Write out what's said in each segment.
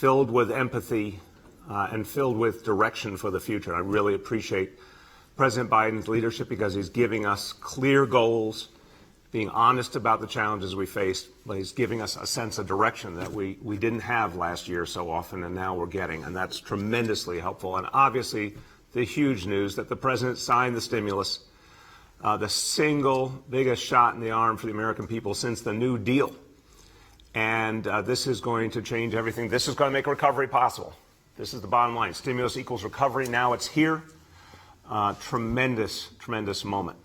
filled with empathy and filled with direction for the future. I really appreciate President Biden's leadership because he's giving us clear goals, being honest about the challenges we faced, but he's giving us a sense of direction that we didn't have last year so often, and now we're getting, and that's tremendously helpful. And obviously, the huge news that the president signed the stimulus, the single biggest shot in the arm for the American people since the New Deal. And this is going to change everything. This is going to make recovery possible. This is the bottom line. Stimulus equals recovery. Now it's here. Tremendous, tremendous moment.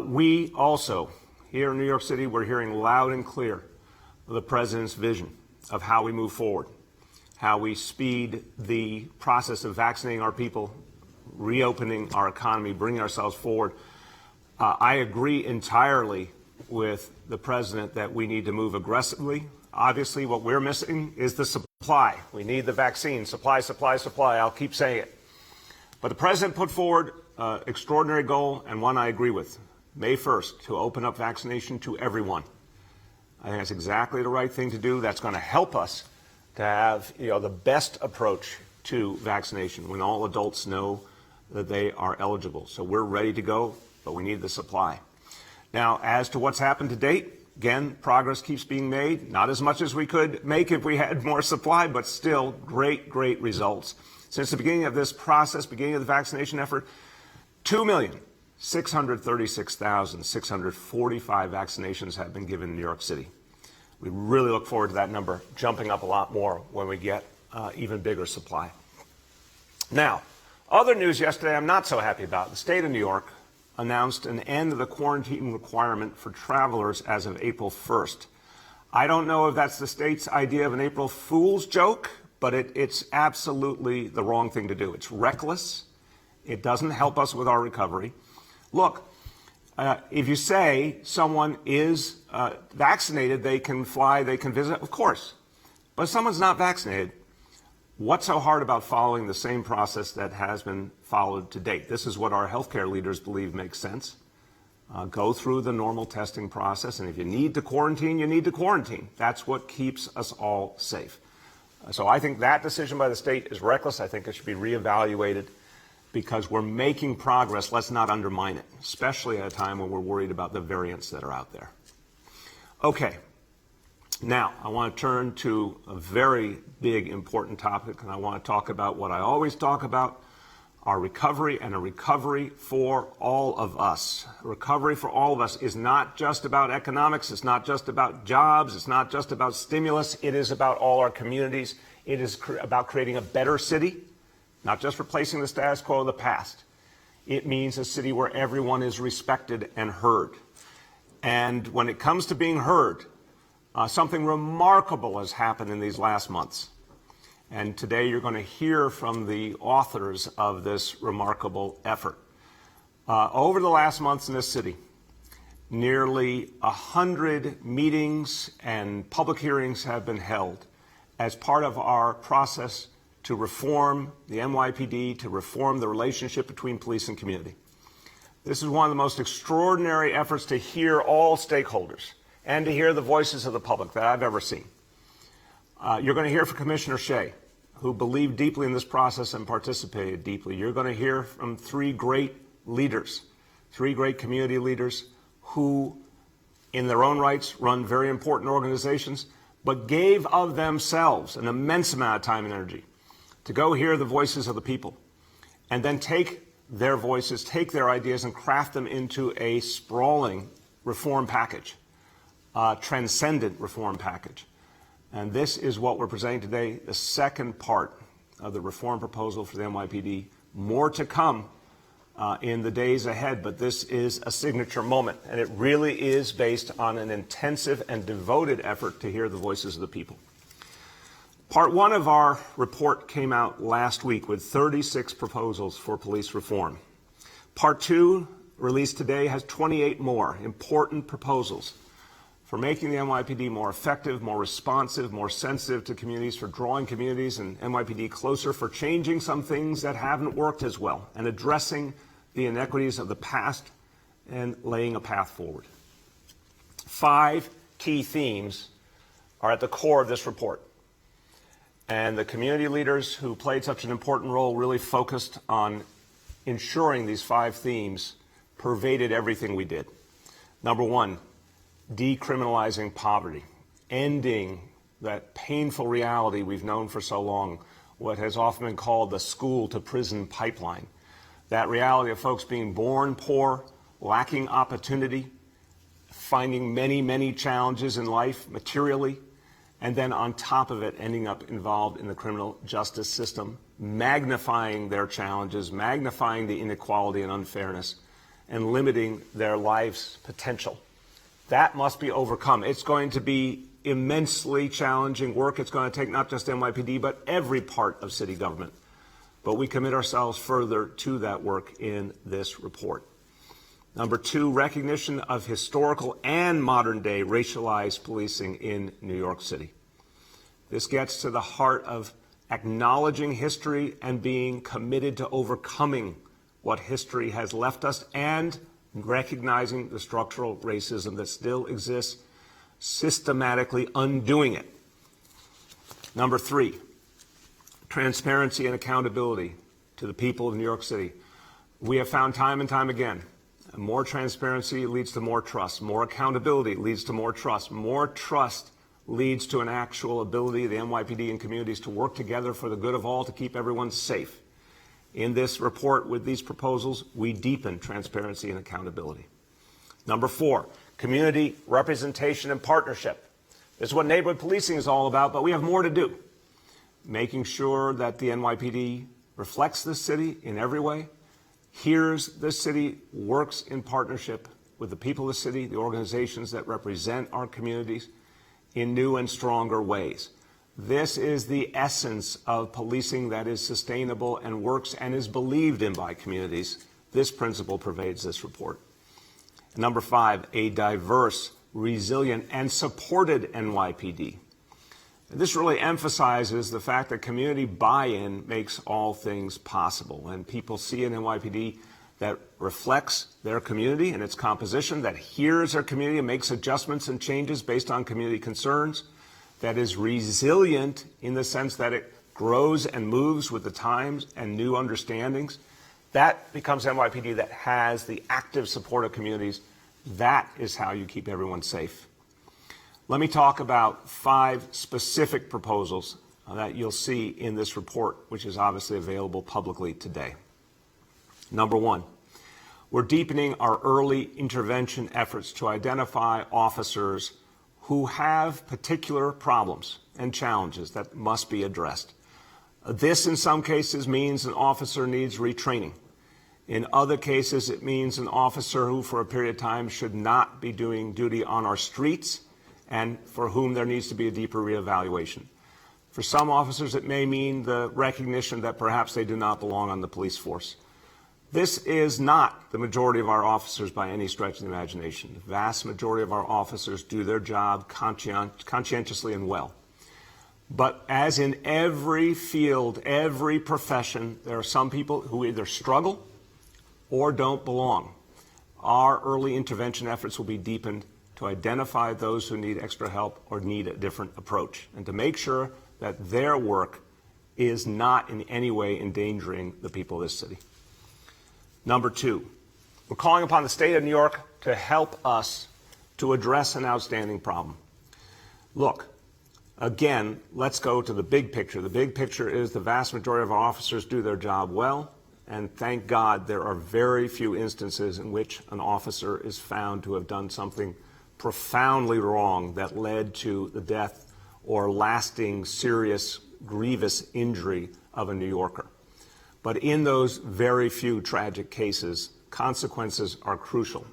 We also, here in New York City, we're hearing loud and clear the president's vision of how we move forward, how we speed the process of vaccinating our people, reopening our economy, bringing ourselves forward. I agree entirely with the president that we need to move aggressively. Obviously, what we're missing is the supply. We need the vaccine. Supply, supply, supply. I'll keep saying it. But the president put forward an extraordinary goal, and one I agree with. May 1st, to open up vaccination to everyone. I think that's exactly the right thing to do. That's going to help us to have the best approach to vaccination when all adults know that they are eligible. So we're ready to go, but we need the supply. Now, as to what's happened to date, again, progress keeps being made. Not as much as we could make if we had more supply, but still great, great results. Since the beginning of this process, beginning of the vaccination effort, 2,636,645 vaccinations have been given in New York City. We really look forward to that number jumping up a lot more when we get even bigger supply. Now, other news yesterday I'm not so happy about. The state of New York announced an end of the quarantine requirement for travelers as of April 1st. I don't know if that's the state's idea of an April Fool's joke, but it's absolutely the wrong thing to do. It's reckless. It doesn't help us with our recovery. Look, if you say someone is vaccinated, they can fly, they can visit, of course. But if someone's not vaccinated, what's so hard about following the same process that has been followed to date? This is what our healthcare leaders believe makes sense. Go through the normal testing process, and if you need to quarantine, you need to quarantine. That's what keeps us all safe. So I think that decision by the state is reckless. I think it should be reevaluated because we're making progress. Let's not undermine it, especially at a time when we're worried about the variants that are out there. Okay. Now, I want to turn to a very big, important topic, and I want to talk about what I always talk about, our recovery and a recovery for all of us. Recovery for all of us is not just about economics. It's not just about jobs. It's not just about stimulus. It is about all our communities. It is about creating a better city, not just replacing the status quo of the past. It means a city where everyone is respected and heard. And when it comes to being heard, something remarkable has happened in these last months. And today you're going to hear from the authors of this remarkable effort. Over the last months in this city, nearly 100 meetings and public hearings have been held as part of our process to reform the NYPD, to reform the relationship between police and community. This is one of the most extraordinary efforts to hear all stakeholders and to hear the voices of the public that I've ever seen. You're going to hear from Commissioner Shea, who believed deeply in this process and participated deeply. You're going to hear from three great leaders, three great community leaders who, in their own rights, run very important organizations, but gave of themselves an immense amount of time and energy to go hear the voices of the people and then take their voices, take their ideas, and craft them into a sprawling reform package. Transcendent reform package. And this is what we're presenting today, the second part of the reform proposal for the NYPD. More to come in the days ahead, but this is a signature moment, and it really is based on an intensive and devoted effort to hear the voices of the people. Part one of our report came out last week with 36 proposals for police reform. Part two, released today, has 28 more important proposals for making the NYPD more effective, more responsive, more sensitive to communities, for drawing communities and NYPD closer, for changing some things that haven't worked as well, and addressing the inequities of the past and laying a path forward. 5 key themes are at the core of this report. And the community leaders who played such an important role really focused on ensuring these 5 themes pervaded everything we did. Number 1, decriminalizing poverty, ending that painful reality we've known for so long, what has often been called the school to prison pipeline. That reality of folks being born poor, lacking opportunity, finding many, many challenges in life materially, and then on top of it, ending up involved in the criminal justice system, magnifying their challenges, magnifying the inequality and unfairness, and limiting their life's potential. That must be overcome. It's going to be immensely challenging work. It's going to take not just NYPD, but every part of city government. But we commit ourselves further to that work in this report. Number 2, recognition of historical and modern-day racialized policing in New York City. This gets to the heart of acknowledging history and being committed to overcoming what history has left us and recognizing the structural racism that still exists, systematically undoing it. Number 3, transparency and accountability to the people of New York City. We have found time and time again, more transparency leads to more trust. More accountability leads to more trust. More trust leads to an actual ability of the NYPD and communities to work together for the good of all to keep everyone safe. In this report with these proposals, we deepen transparency and accountability. Number 4, community representation and partnership. This is what neighborhood policing is all about, but we have more to do. Making sure that the NYPD reflects the city in every way, hears the city, works in partnership with the people of the city, the organizations that represent our communities in new and stronger ways. This is the essence of policing that is sustainable and works and is believed in by communities. This principle pervades this report. Number 5, a diverse, resilient, and supported NYPD. This really emphasizes the fact that community buy-in makes all things possible, and people see an NYPD that reflects their community and its composition, that hears their community and makes adjustments and changes based on community concerns, that is resilient in the sense that it grows and moves with the times and new understandings. That becomes NYPD that has the active support of communities. That is how you keep everyone safe. Let me talk about 5 specific proposals that you'll see in this report, which is obviously available publicly today. Number 1, we're deepening our early intervention efforts to identify officers who have particular problems and challenges that must be addressed. This, in some cases, means an officer needs retraining. In other cases, it means an officer who, for a period of time, should not be doing duty on our streets, and for whom there needs to be a deeper reevaluation. For some officers, it may mean the recognition that perhaps they do not belong on the police force. This is not the majority of our officers by any stretch of the imagination. The vast majority of our officers do their job conscientiously and well. But as in every field, every profession, there are some people who either struggle or don't belong. Our early intervention efforts will be deepened to identify those who need extra help or need a different approach, and to make sure that their work is not in any way endangering the people of this city. Number 2, we're calling upon the state of New York to help us to address an outstanding problem. Look, again, let's go to the big picture. The big picture is the vast majority of our officers do their job well, and thank God there are very few instances in which an officer is found to have done something profoundly wrong that led to the death or lasting, serious, grievous injury of a New Yorker. But in those very few tragic cases, consequences are crucial.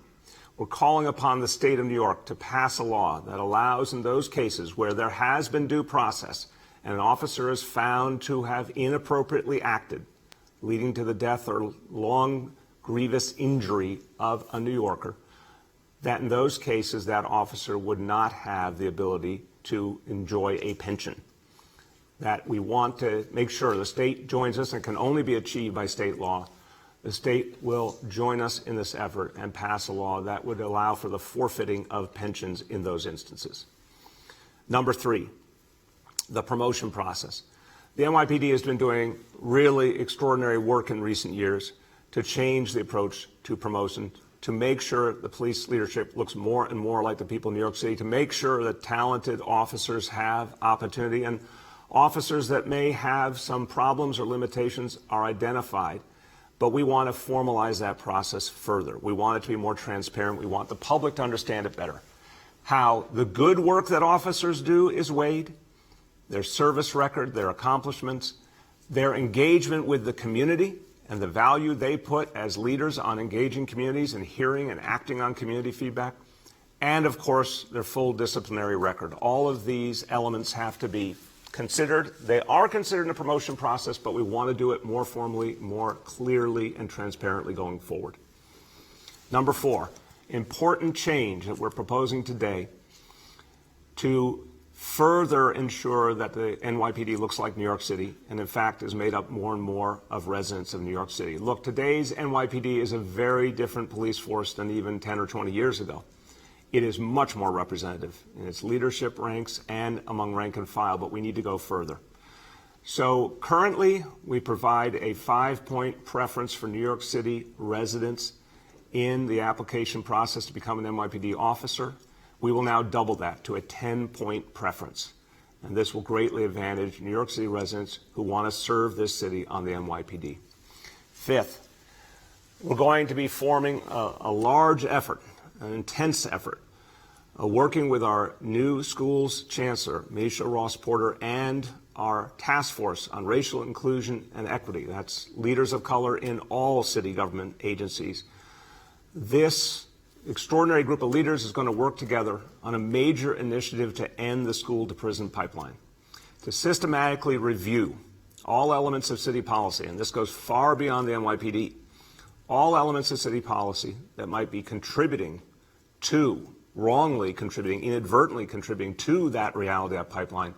We're calling upon the state of New York to pass a law that allows, in those cases where there has been due process and an officer is found to have inappropriately acted, leading to the death or long, grievous injury of a New Yorker, that in those cases that officer would not have the ability to enjoy a pension. That we want to make sure the state joins us, and can only be achieved by state law. The state will join us in this effort and pass a law that would allow for the forfeiting of pensions in those instances. Number 3, the promotion process. The NYPD has been doing really extraordinary work in recent years to change the approach to promotion, to make sure the police leadership looks more and more like the people in New York City, to make sure that talented officers have opportunity, and officers that may have some problems or limitations are identified. But we want to formalize that process further. We want it to be more transparent. We want the public to understand it better. How the good work that officers do is weighed, their service record, their accomplishments, their engagement with the community, and the value they put as leaders on engaging communities and hearing and acting on community feedback, and of course, their full disciplinary record. All of these elements have to be considered. They are considered in the promotion process, but we want to do it more formally, more clearly, and transparently going forward. Number 4, important change that we're proposing today to further ensure that the NYPD looks like New York City, and in fact is made up more and more of residents of New York City. Look, today's NYPD is a very different police force than even 10 or 20 years ago. It is much more representative in its leadership ranks and among rank and file, but we need to go further. So currently, we provide a 5-point preference for New York City residents in the application process to become an NYPD officer. We will now double that to a 10-point preference. And this will greatly advantage New York City residents who want to serve this city on the NYPD. 5th, we're going to be forming a large effort, an intense effort, working with our new schools chancellor, Misha Ross Porter, and our task force on racial inclusion and equity. That's leaders of color in all city government agencies. This extraordinary group of leaders is going to work together on a major initiative to end the school-to-prison pipeline, to systematically review all elements of city policy, and this goes far beyond the NYPD, all elements of city policy that might be contributing to, wrongly contributing, inadvertently contributing to that reality, that pipeline,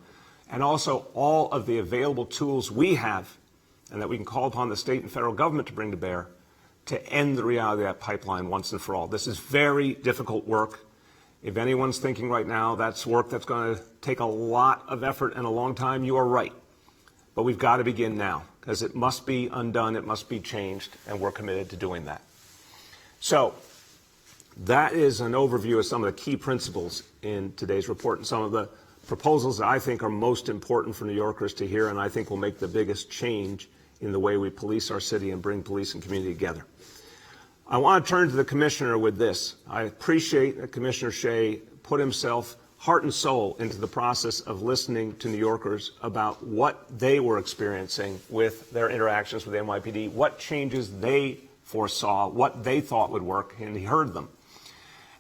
and also all of the available tools we have and that we can call upon the state and federal government to bring to bear to end the reality of that pipeline once and for all. This is very difficult work. If anyone's thinking right now that's work that's going to take a lot of effort and a long time, you are right. But we've got to begin now, because it must be undone, it must be changed, and we're committed to doing that. So that is an overview of some of the key principles in today's report and some of the proposals that I think are most important for New Yorkers to hear, and I think will make the biggest change in the way we police our city and bring police and community together. I want to turn to the Commissioner with this. I appreciate that Commissioner Shea put himself heart and soul into the process of listening to New Yorkers about what they were experiencing with their interactions with the NYPD, what changes they foresaw, what they thought would work, and he heard them.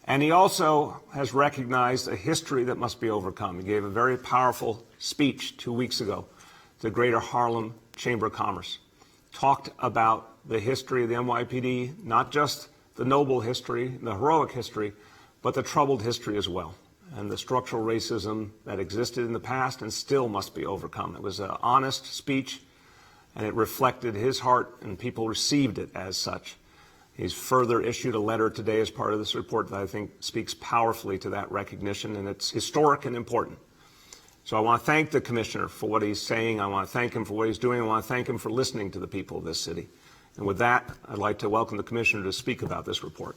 And he also has recognized a history that must be overcome. He gave a very powerful speech 2 weeks ago to the Greater Harlem Chamber of Commerce, talked about the history of the NYPD, not just the noble history, the heroic history, but the troubled history as well, and the structural racism that existed in the past and still must be overcome. It was an honest speech, and it reflected his heart, and people received it as such. He's further issued a letter today as part of this report that I think speaks powerfully to that recognition, and it's historic and important. So I want to thank the Commissioner for what he's saying. I want to thank him for what he's doing. I want to thank him for listening to the people of this city. And with that, I'd like to welcome the Commissioner to speak about this report.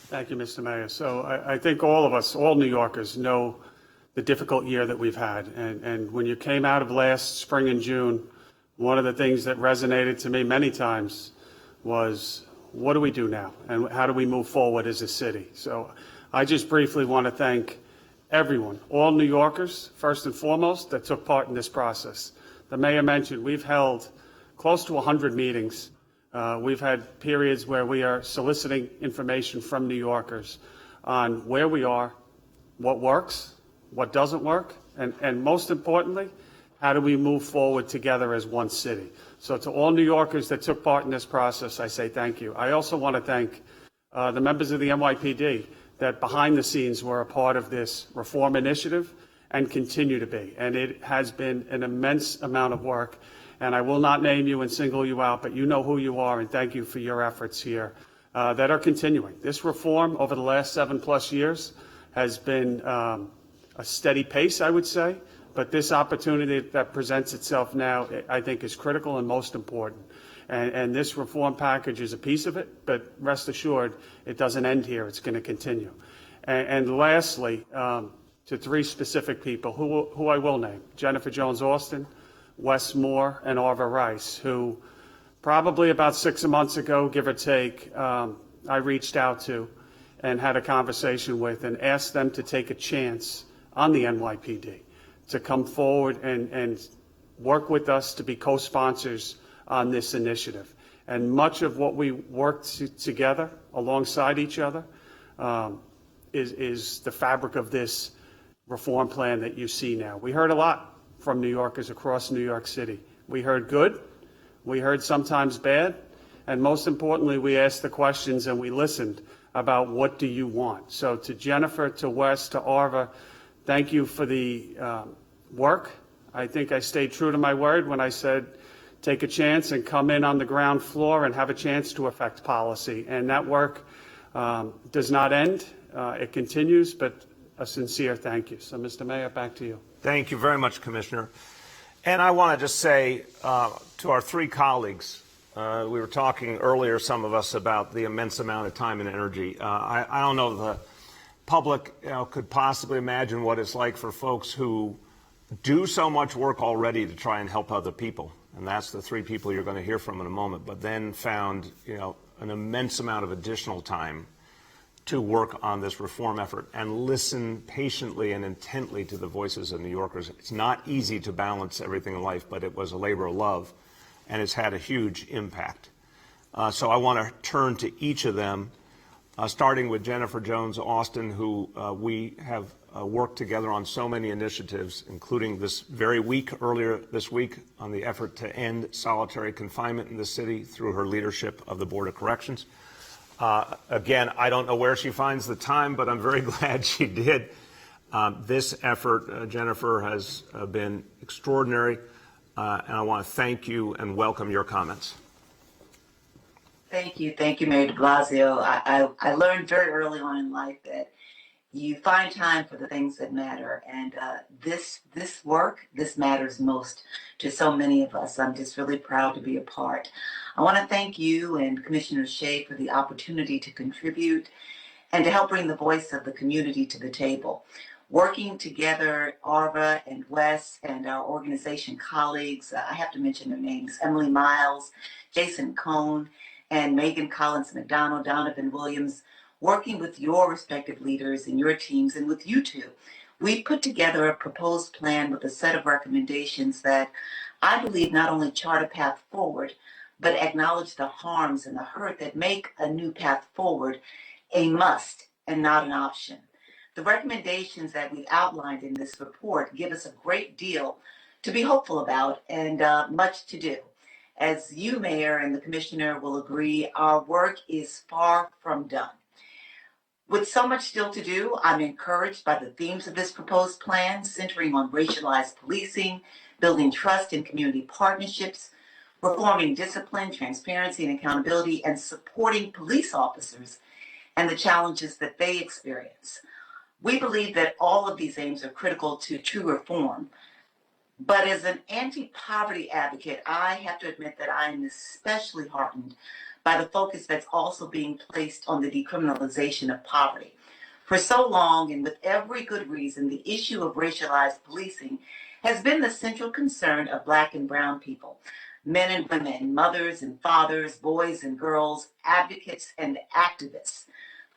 Thank you, Mr. Mayor. So I think all of us, all New Yorkers, know the difficult year that we've had. And when you came out of last spring and June, one of the things that resonated to me many times was, what do we do now? And how do we move forward as a city? So I just briefly want to thank everyone, all New Yorkers, first and foremost, that took part in this process. The Mayor mentioned we've held close to 100 meetings. We've had periods where we are soliciting information from New Yorkers on where we are, what works, what doesn't work, and most importantly, how do we move forward together as one city? So to all New Yorkers that took part in this process, I say thank you. I also want to thank the members of the NYPD that behind the scenes were a part of this reform initiative and continue to be. And it has been an immense amount of work. And I will not name you and single you out, but you know who you are, and thank you for your efforts here that are continuing. This reform over the last 7+ years has been a steady pace, I would say, But this opportunity that presents itself now, I think, is critical and most important. And this reform package is a piece of it, but rest assured, it doesn't end here. It's going to continue. And lastly, to three specific people who I will name: Jennifer Jones-Austin, Wes Moore, and Arva Rice, who probably about 6 months ago, give or take, I reached out to and had a conversation with and asked them to take a chance on the NYPD, to come forward and work with us to be co-sponsors on this initiative. And much of what we worked together alongside each other is the fabric of this reform plan that you see now. We heard a lot from New Yorkers across New York City. We heard good, we heard sometimes bad, and most importantly, we asked the questions and we listened about what do you want. So to Jennifer, to Wes, to Arva, thank you for the work. I think I stayed true to my word when I said take a chance and come in on the ground floor and have a chance to affect policy. And that work does not end. It continues, but a sincere thank you. So, Mr. Mayor, back to you. Thank you very much, Commissioner. And I want to just say to our three colleagues, we were talking earlier, some of us, about the immense amount of time and energy. I don't know if the public could possibly imagine what it's like for folks who do so much work already to try and help other people. And that's the three people you're going to hear from in a moment, but then found an immense amount of additional time to work on this reform effort and listen patiently and intently to the voices of New Yorkers. It's not easy to balance everything in life, but it was a labor of love, and it's had a huge impact. So I want to turn to each of them, starting with Jennifer Jones-Austin, who we have worked together on so many initiatives, including this very week, earlier this week, on the effort to end solitary confinement in the city through her leadership of the Board of Corrections. Again, I don't know where she finds the time, but I'm very glad she did. This effort, Jennifer, has been extraordinary, and I want to thank you and welcome your comments. Thank you, Mayor de Blasio. I learned very early on in life that you find time for the things that matter, and this work matters most to so many of us. I'm just really proud to be a part. I want to thank you and Commissioner Shea for the opportunity to contribute and to help bring the voice of the community to the table. Working together, Arva and Wes and our organization colleagues, I have to mention their names: Emily Miles, Jason Cohn, and Megan Collins McDonald, Donovan Williams, working with your respective leaders and your teams and with you two. We put together a proposed plan with a set of recommendations that I believe not only chart a path forward, but acknowledge the harms and the hurt that make a new path forward a must and not an option. The recommendations that we outlined in this report give us a great deal to be hopeful about and much to do. As you, Mayor, and the Commissioner will agree, our work is far from done. With so much still to do, I'm encouraged by the themes of this proposed plan, centering on racialized policing, building trust in community partnerships, reforming discipline, transparency, and accountability, and supporting police officers and the challenges that they experience. We believe that all of these aims are critical to true reform. But as an anti-poverty advocate, I have to admit that I am especially heartened by the focus that's also being placed on the decriminalization of poverty. For so long, and with every good reason, the issue of racialized policing has been the central concern of Black and brown people, men and women, mothers and fathers, boys and girls, advocates and activists.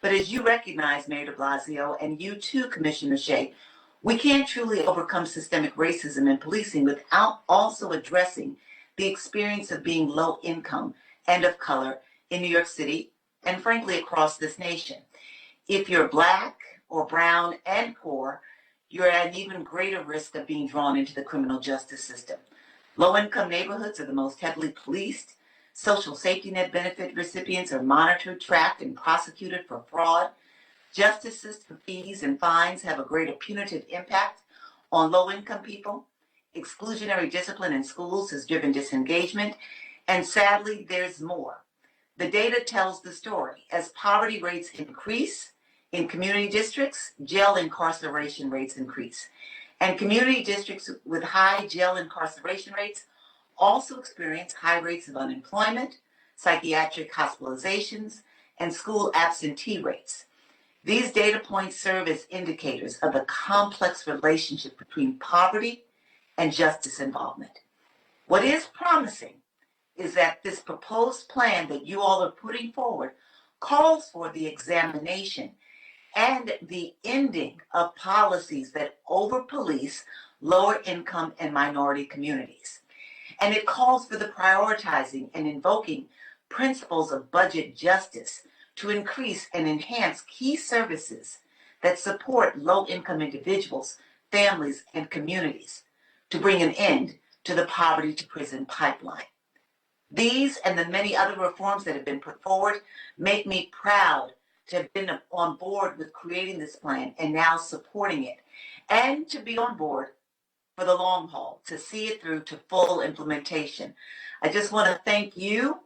But as you recognize, Mayor de Blasio, and you too, Commissioner Shea, we can't truly overcome systemic racism in policing without also addressing the experience of being low income and of color in New York City and frankly across this nation. If you're Black or brown and poor, you're at an even greater risk of being drawn into the criminal justice system. Low-income neighborhoods are the most heavily policed. Social safety net benefit recipients are monitored, tracked, and prosecuted for fraud. Justices for fees and fines have a greater punitive impact on low-income people. Exclusionary discipline in schools has driven disengagement. And sadly, there's more. The data tells the story. As poverty rates increase in community districts, jail incarceration rates increase. And community districts with high jail incarceration rates also experience high rates of unemployment, psychiatric hospitalizations, and school absentee rates. These data points serve as indicators of the complex relationship between poverty and justice involvement. What is promising is that this proposed plan that you all are putting forward calls for the examination and the ending of policies that over-police lower income and minority communities. And it calls for the prioritizing and invoking principles of budget justice to increase and enhance key services that support low-income individuals, families, and communities to bring an end to the poverty to prison pipeline. These and the many other reforms that have been put forward make me proud to have been on board with creating this plan and now supporting it, and to be on board for the long haul, to see it through to full implementation. I just want to thank you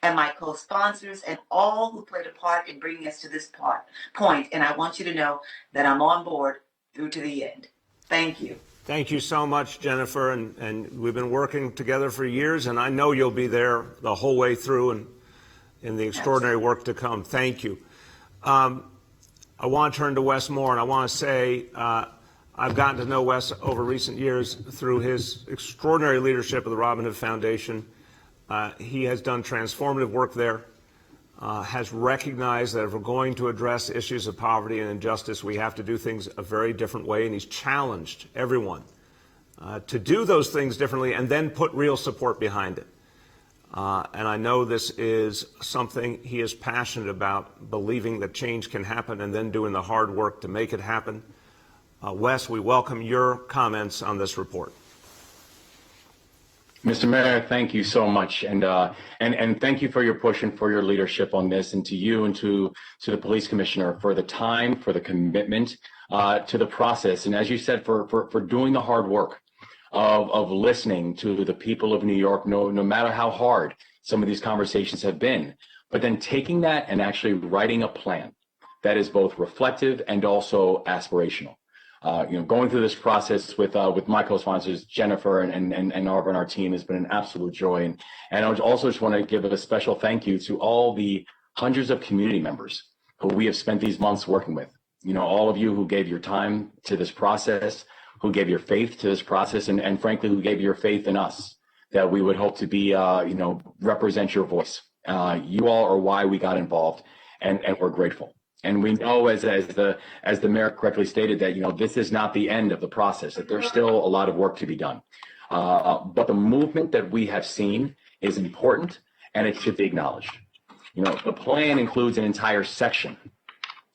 and my co-sponsors and all who played a part in bringing us to this point. And I want you to know that I'm on board through to the end. Thank you. Thank you so much, Jennifer. And we've been working together for years, and I know you'll be there the whole way through and in the extraordinary work to come. Thank you. I want to turn to Wes Moore, and I want to say I've gotten to know Wes over recent years through his extraordinary leadership of the Robin Hood Foundation. He has done transformative work there, has recognized that if we're going to address issues of poverty and injustice, we have to do things a very different way, and he's challenged everyone to do those things differently and then put real support behind it. And I know this is something he is passionate about, believing that change can happen and then doing the hard work to make it happen. Wes, we welcome your comments on this report. Mr. Mayor, thank you so much, and thank you for your push and for your leadership on this, and to you and to the police commissioner for the time, for the commitment to the process, and as you said, for doing the hard work of listening to the people of New York, no matter how hard some of these conversations have been, but then taking that and actually writing a plan that is both reflective and also aspirational. Going through this process with my co-sponsors, Jennifer and our team, has been an absolute joy. And I would also just want to give a special thank you to all the hundreds of community members who we have spent these months working with. All of you who gave your time to this process, who gave your faith to this process, and frankly, who gave your faith in us, that we would hope to be, represent your voice. You all are why we got involved, and we're grateful. And we know, as the mayor correctly stated, that this is not the end of the process, that there's still a lot of work to be done. But the movement that we have seen is important, and it should be acknowledged. The plan includes an entire section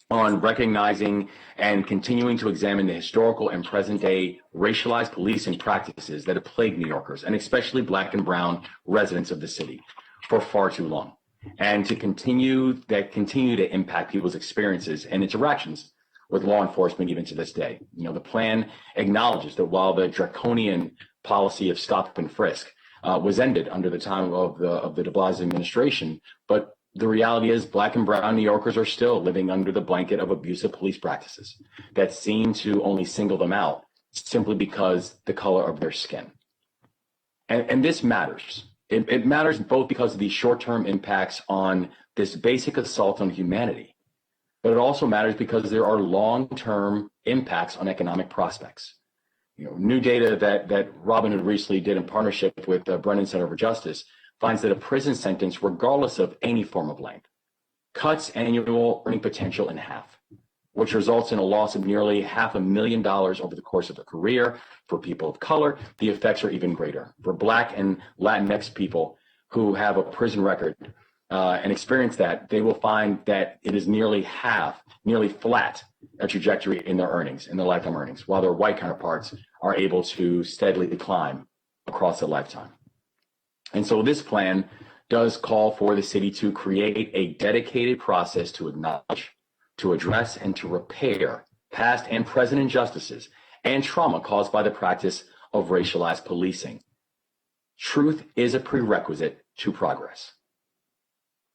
on recognizing and continuing to examine the historical and present-day racialized policing practices that have plagued New Yorkers, and especially Black and brown residents of the city, for far too long, and to continue to impact people's experiences and interactions with law enforcement even to this day. The plan acknowledges that while the draconian policy of stop and frisk was ended under the time of the de Blasio administration, but the reality is Black and brown New Yorkers are still living under the blanket of abusive police practices that seem to only single them out simply because the color of their skin. And this matters. It matters both because of the short-term impacts on this basic assault on humanity, but it also matters because there are long-term impacts on economic prospects. New data that Robin Hood recently did in partnership with the Brennan Center for Justice finds that a prison sentence, regardless of any form of length, cuts annual earning potential in half, which results in a loss of nearly $500,000 over the course of a career. For people of color, the effects are even greater. For Black and Latinx people who have a prison record and experience that, they will find that it is nearly flat a trajectory in their earnings, in their lifetime earnings, while their white counterparts are able to steadily climb across a lifetime. And so this plan does call for the city to create a dedicated process to acknowledge, to address, and to repair past and present injustices and trauma caused by the practice of racialized policing. Truth is a prerequisite to progress.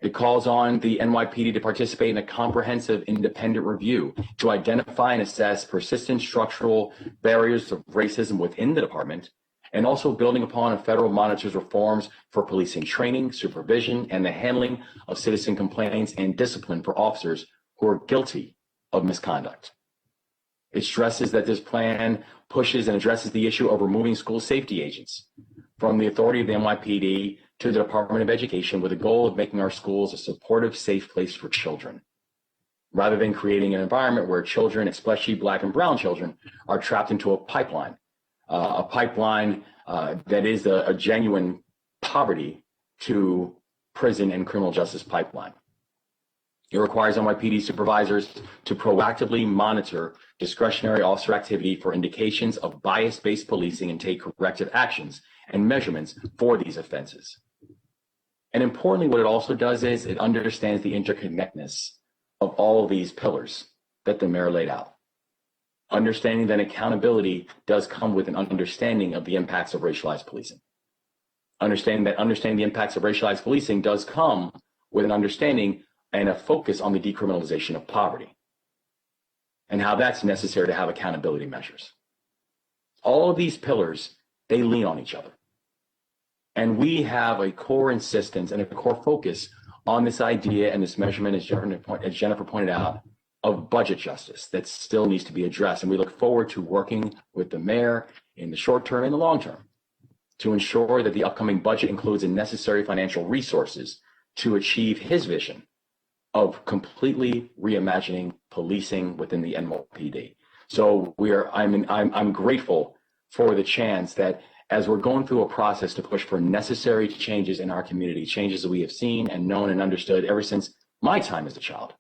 It calls on the NYPD to participate in a comprehensive independent review to identify and assess persistent structural barriers of racism within the department, and also building upon a federal monitor's reforms for policing training, supervision, and the handling of citizen complaints and discipline for officers who are guilty of misconduct. It stresses that this plan pushes and addresses the issue of removing school safety agents from the authority of the NYPD to the Department of Education with the goal of making our schools a supportive, safe place for children, rather than creating an environment where children, especially Black and brown children, are trapped into a pipeline that is a genuine poverty to prison and criminal justice pipeline. It requires NYPD supervisors to proactively monitor discretionary officer activity for indications of bias-based policing and take corrective actions and measurements for these offenses. And importantly, what it also does is it understands the interconnectedness of all of these pillars that the mayor laid out. Understanding that accountability does come with an understanding of the impacts of racialized policing. Understanding the impacts of racialized policing does come with an understanding and a focus on the decriminalization of poverty and how that's necessary to have accountability measures. All of these pillars, they lean on each other. And we have a core insistence and a core focus on this idea and this measurement, as Jennifer pointed out, of budget justice that still needs to be addressed. And we look forward to working with the mayor in the short term and the long term to ensure that the upcoming budget includes the necessary financial resources to achieve his vision of completely reimagining policing within the NYPD. So I'm grateful for the chance that as we're going through a process to push for necessary changes in our community, changes that we have seen and known and understood ever since my time as a child,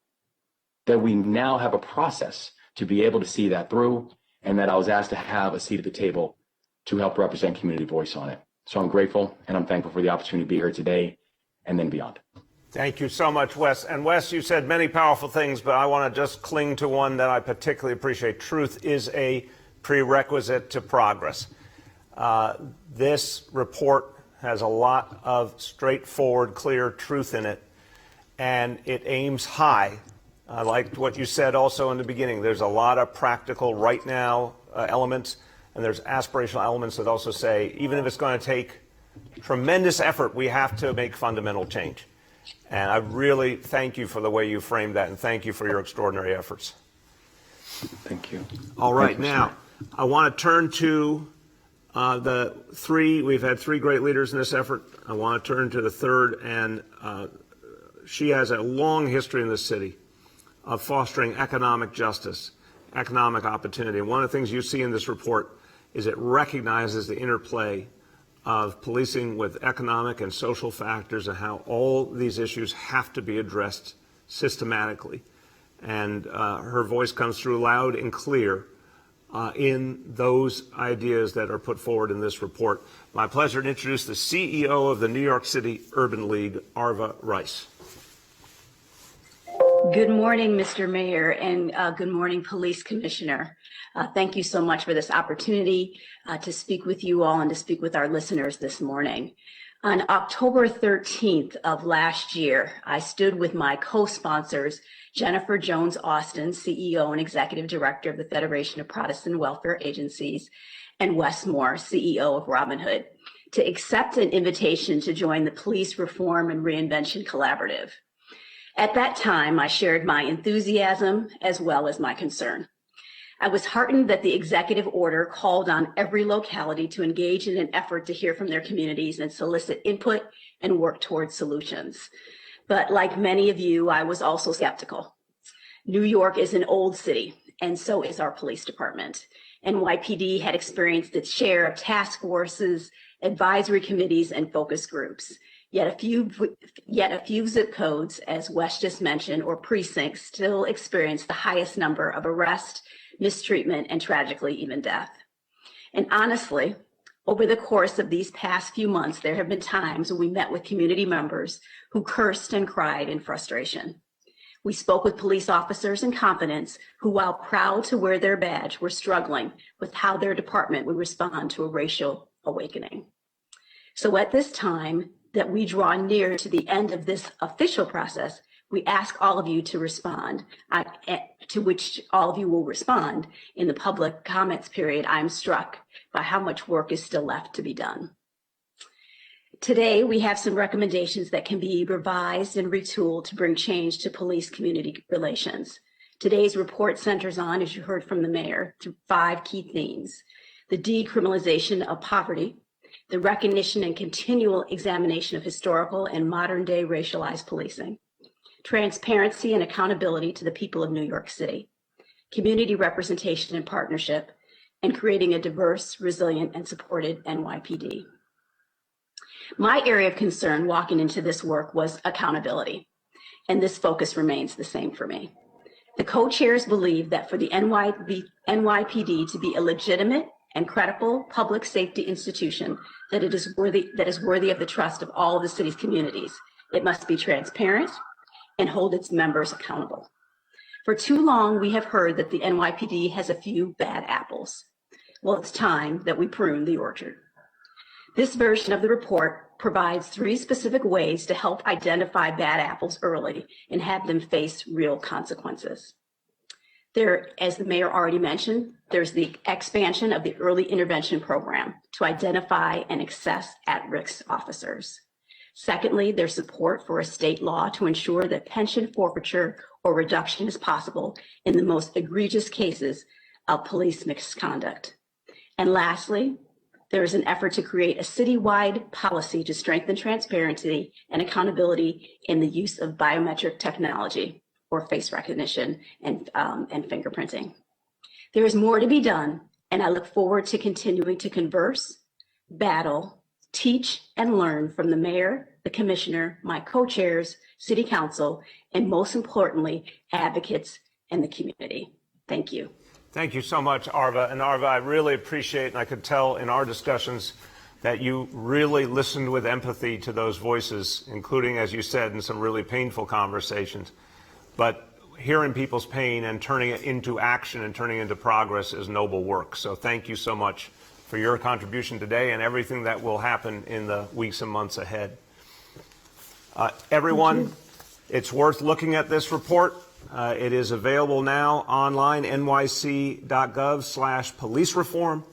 that we now have a process to be able to see that through, and that I was asked to have a seat at the table to help represent community voice on it. So I'm grateful and I'm thankful for the opportunity to be here today and then beyond. Thank you so much, Wes. And Wes, you said many powerful things, but I want to just cling to one that I particularly appreciate. Truth is a prerequisite to progress. This report has a lot of straightforward, clear truth in it, and it aims high. I liked what you said also in the beginning. There's a lot of practical right now elements, and there's aspirational elements that also say, even if it's going to take tremendous effort, we have to make fundamental change. And I really thank you for the way you framed that, and thank you for your extraordinary efforts. Thank you. All right, now I want to turn to we've had three great leaders in this effort. I want to turn to the third, and she has a long history in this city of fostering economic justice, economic opportunity. And one of the things you see in this report is it recognizes the interplay of policing with economic and social factors and how all these issues have to be addressed systematically. And her voice comes through loud and clear in those ideas that are put forward in this report. My pleasure to introduce the CEO of the New York City Urban League, Arva Rice. Good morning, Mr. Mayor, and good morning, Police Commissioner. Thank you so much for this opportunity to speak with you all and to speak with our listeners this morning. On October 13th of last year, I stood with my co-sponsors, Jennifer Jones Austin, CEO and Executive Director of the Federation of Protestant Welfare Agencies, and Wes Moore, CEO of Robin Hood, to accept an invitation to join the Police Reform and Reinvention Collaborative. At that time, I shared my enthusiasm as well as my concern. I was heartened that the executive order called on every locality to engage in an effort to hear from their communities and solicit input and work towards solutions. But like many of you, I was also skeptical. New York is an old city, and so is our police department. NYPD had experienced its share of task forces, advisory committees, and focus groups. Yet a few zip codes, as Wes just mentioned, or precincts still experience the highest number of arrest, mistreatment, and tragically even death. And honestly, over the course of these past few months, there have been times when we met with community members who cursed and cried in frustration. We spoke with police officers in confidence who, while proud to wear their badge, were struggling with how their department would respond to a racial awakening. So at this time, that we draw near to the end of this official process, we ask all of you to respond, to which all of you will respond in the public comments period. I'm struck by how much work is still left to be done. Today, we have some recommendations that can be revised and retooled to bring change to police-community relations. Today's report centers on, as you heard from the mayor, 5 key themes: the decriminalization of poverty, the recognition and continual examination of historical and modern-day racialized policing, transparency and accountability to the people of New York City, community representation and partnership, and creating a diverse, resilient, and supported NYPD. My area of concern walking into this work was accountability, and this focus remains the same for me. The co-chairs believe that for the NYPD to be a legitimate and credible public safety institution, that is worthy of the trust of all of the city's communities, it must be transparent and hold its members accountable. For too long, we have heard that the NYPD has a few bad apples. Well, it's time that we prune the orchard. This version of the report provides 3 specific ways to help identify bad apples early and have them face real consequences. There, as the mayor already mentioned, there's the expansion of the early intervention program to identify and assess at-risk officers. Secondly, there's support for a state law to ensure that pension forfeiture or reduction is possible in the most egregious cases of police misconduct. And lastly, there is an effort to create a citywide policy to strengthen transparency and accountability in the use of biometric technology or face recognition and fingerprinting. There is more to be done, and I look forward to continuing to converse, battle, teach, and learn from the mayor, the commissioner, my co-chairs, city council, and most importantly, advocates and the community. Thank you. Thank you so much, Arva. And Arva, I really appreciate, and I could tell in our discussions that you really listened with empathy to those voices, including, as you said, in some really painful conversations. But hearing people's pain and turning it into action and turning it into progress is noble work. So thank you so much for your contribution today and everything that will happen in the weeks and months ahead. Everyone, it's worth looking at this report. It is available now online, nyc.gov/police reform.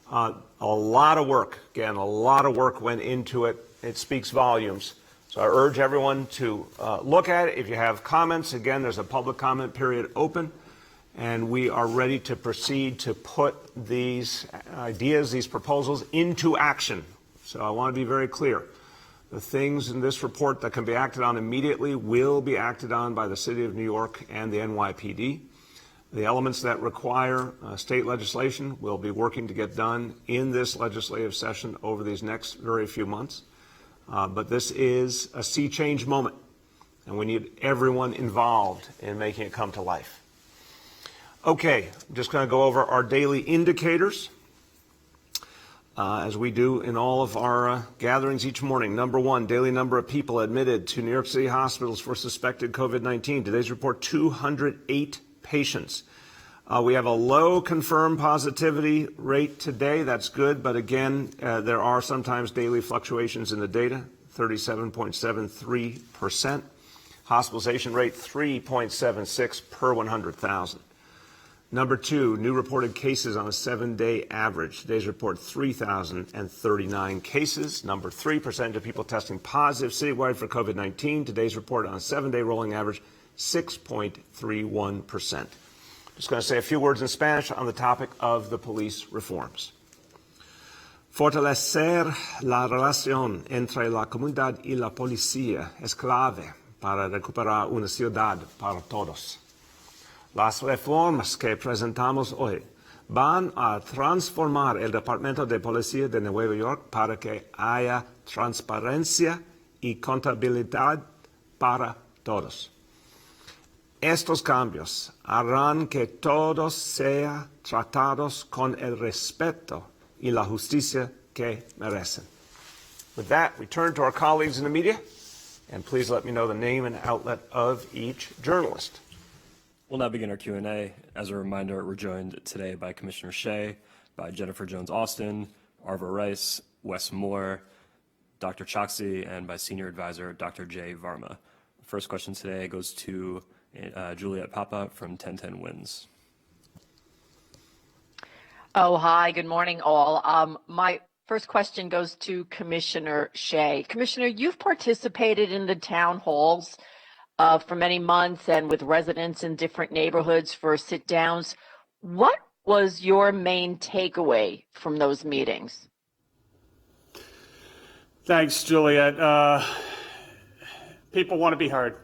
A lot of work, again, a lot of work went into it. It speaks volumes. So I urge everyone to look at it. If you have comments, again, there's a public comment period open, and we are ready to proceed to put these ideas, these proposals into action. So I want to be very clear. The things in this report that can be acted on immediately will be acted on by the City of New York and the NYPD. The elements that require state legislation will be working to get done in this legislative session over these next very few months. But this is a sea change moment, and we need everyone involved in making it come to life. Okay, I'm just going to go over our daily indicators. As we do in all of our gatherings each morning. Number 1, daily number of people admitted to New York City hospitals for suspected COVID-19. Today's report, 208 patients. We have a low confirmed positivity rate today. That's good, but again, there are sometimes daily fluctuations in the data, 37.73%. Hospitalization rate, 3.76 per 100,000. Number 2, new reported cases on a 7-day average. Today's report, 3,039 cases. Number 3, percentage of people testing positive citywide for COVID-19. Today's report on a 7-day rolling average, 6.31%. Just going to say a few words in Spanish on the topic of the police reforms. Fortalecer la relación entre la comunidad y la policía es clave para recuperar una ciudad para todos. Las reformas que presentamos hoy van a transformar el Departamento de Policía de Nueva York para que haya transparencia y contabilidad para todos. Estos cambios harán que todos sean tratados con el respeto y la justicia que merecen. With that, we turn to our colleagues in the media, and please let me know the name and outlet of each journalist. We'll now begin our Q&A. As a reminder, we're joined today by Commissioner Shea, by Jennifer Jones-Austin, Arva Rice, Wes Moore, Dr. Choksi and by Senior Advisor Dr. Jay Varma. First question today goes to Juliet Papa from 1010 Wins. Oh, hi. Good morning, all. My first question goes to Commissioner Shea. Commissioner, you've participated in the town halls for many months and with residents in different neighborhoods for sit-downs. What was your main takeaway from those meetings? Thanks, Juliet. People want to be heard.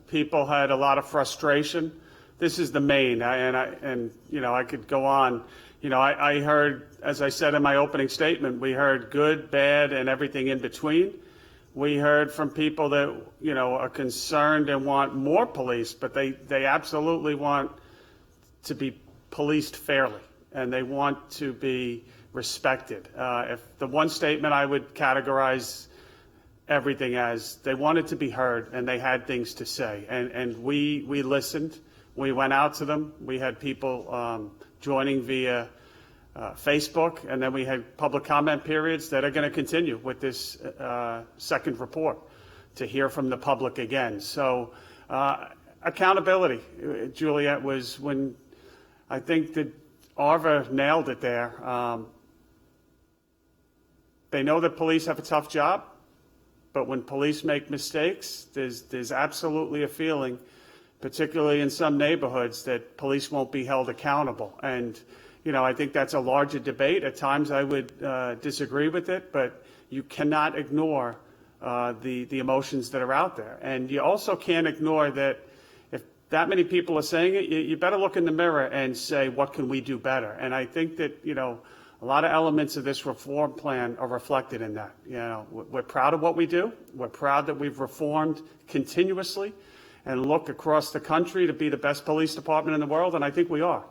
People had a lot of frustration. This is the main, and I could go on. I heard, as I said in my opening statement, we heard good, bad, and everything in between. We heard from people that, are concerned and want more police, but they absolutely want to be policed fairly, and they want to be respected. If the one statement I would categorize everything as, they wanted to be heard and they had things to say, and we listened. We went out to them. We had people joining via Facebook, and then we had public comment periods that are going to continue with this second report to hear from the public again. So accountability, Juliet, was when I think that Arva nailed it there. They know that police have a tough job, but when police make mistakes, there's absolutely a feeling, particularly in some neighborhoods, that police won't be held accountable. And, I think that's a larger debate. At times I would disagree with it, but you cannot ignore the emotions that are out there. And you also can't ignore that if that many people are saying it, you better look in the mirror and say, what can we do better? And I think that, a lot of elements of this reform plan are reflected in that. We're proud of what we do. We're proud that we've reformed continuously and look across the country to be the best police department in the world, and I think we are.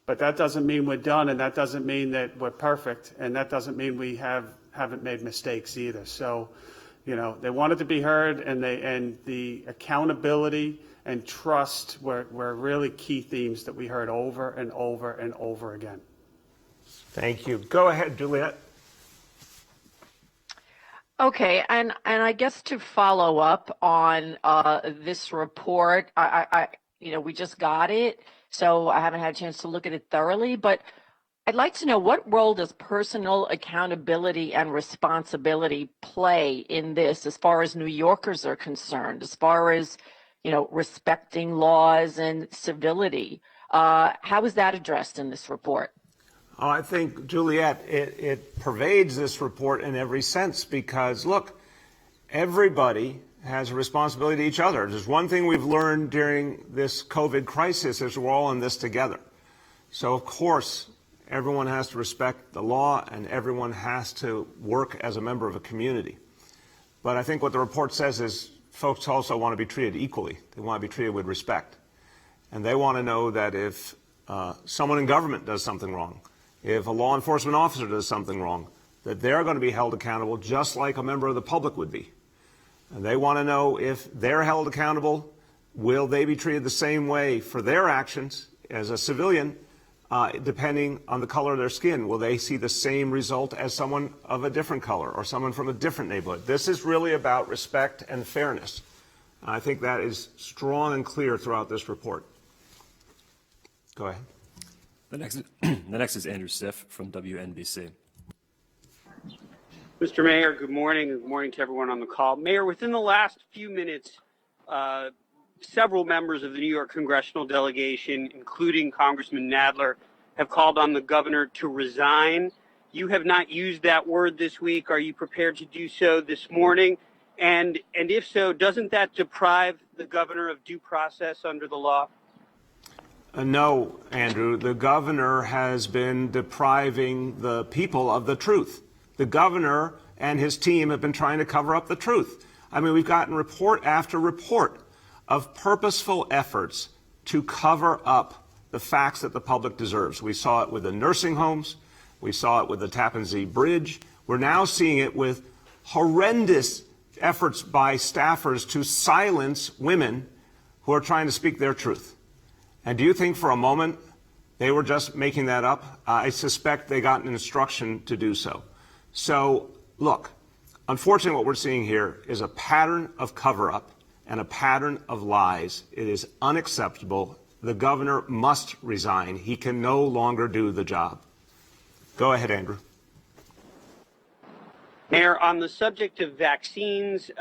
But that doesn't mean we're done, and that doesn't mean that we're perfect, and that doesn't mean we haven't made mistakes either. So, they wanted to be heard, and the accountability and trust were really key themes that we heard over and over and over again. Thank you. Go ahead, Juliet. Okay, and I guess to follow up on this report, we just got it, so I haven't had a chance to look at it thoroughly, but I'd like to know, what role does personal accountability and responsibility play in this as far as New Yorkers are concerned, as far as, respecting laws and civility? How is that addressed in this report? Oh, I think, Juliet, it pervades this report in every sense because, look, everybody has a responsibility to each other. There's one thing we've learned during this COVID crisis is we're all in this together. So, of course, everyone has to respect the law and everyone has to work as a member of a community. But I think what the report says is folks also want to be treated equally. They want to be treated with respect. And they want to know that if someone in government does something wrong, if a law enforcement officer does something wrong, that they're going to be held accountable just like a member of the public would be. And they want to know if they're held accountable, will they be treated the same way for their actions as a civilian, depending on the color of their skin? Will they see the same result as someone of a different color or someone from a different neighborhood? This is really about respect and fairness. I think that is strong and clear throughout this report. Go ahead. The next is Andrew Siff from WNBC. Mr. Mayor, good morning. Good morning to everyone on the call. Mayor, within the last few minutes, several members of the New York congressional delegation, including Congressman Nadler, have called on the governor to resign. You have not used that word this week. Are you prepared to do so this morning? And if so, doesn't that deprive the governor of due process under the law? No, Andrew. The governor has been depriving the people of the truth. The governor and his team have been trying to cover up the truth. I mean, we've gotten report after report of purposeful efforts to cover up the facts that the public deserves. We saw it with the nursing homes. We saw it with the Tappan Zee Bridge. We're now seeing it with horrendous efforts by staffers to silence women who are trying to speak their truth. And do you think for a moment they were just making that up? I suspect they got an instruction to do so. So, look, Unfortunately, what we're seeing here is a pattern of cover-up and a pattern of lies. It is unacceptable. The governor must resign. He can no longer do the job. Go ahead, Andrew. Mayor, on the subject of vaccines,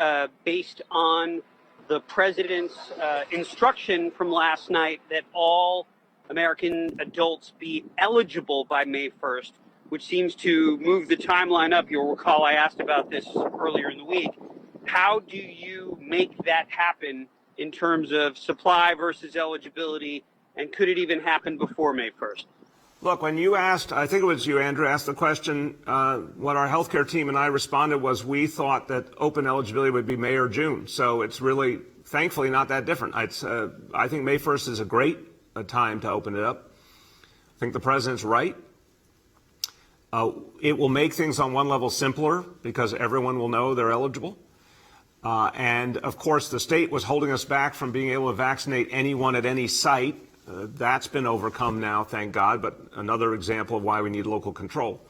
based on the president's instruction from last night that all American adults be eligible by May 1st, which seems to move the timeline up. You'll recall I asked about this earlier in the week. How do you make that happen in terms of supply versus eligibility, and could it even happen before May 1st? Look, when you asked, I think it was you, Andrew, asked the question, what our healthcare team and I responded was we thought that open eligibility would be May or June. So it's really, thankfully, not that different. I think May 1st is a great time to open it up. I think the president's right. It will make things on one level simpler because everyone will know they're eligible. And, of course, the state was holding us back from being able to vaccinate anyone at any site. That's been overcome now, thank God, but another example of why we need local control.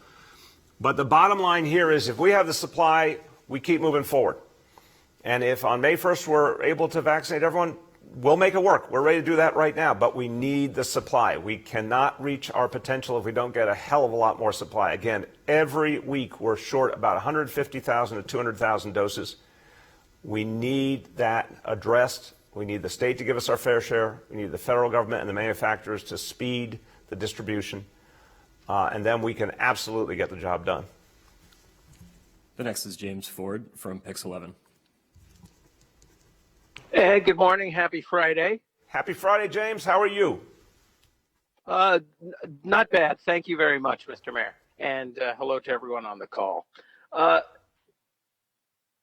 But the bottom line here is if we have the supply, we keep moving forward. And if on May 1st we're able to vaccinate everyone, we'll make it work. We're ready to do that right now, but we need the supply. We cannot reach our potential if we don't get a hell of a lot more supply. Again, every week we're short about 150,000 to 200,000 doses. We need that addressed. We need the state to give us our fair share. We need the federal government and the manufacturers to speed the distribution. And then we can absolutely get the job done. The next is James Ford from Pix 11. Hey, good morning. Happy Friday. Happy Friday, James. How are you? Not bad. Thank you very much, Mr. Mayor. And hello to everyone on the call.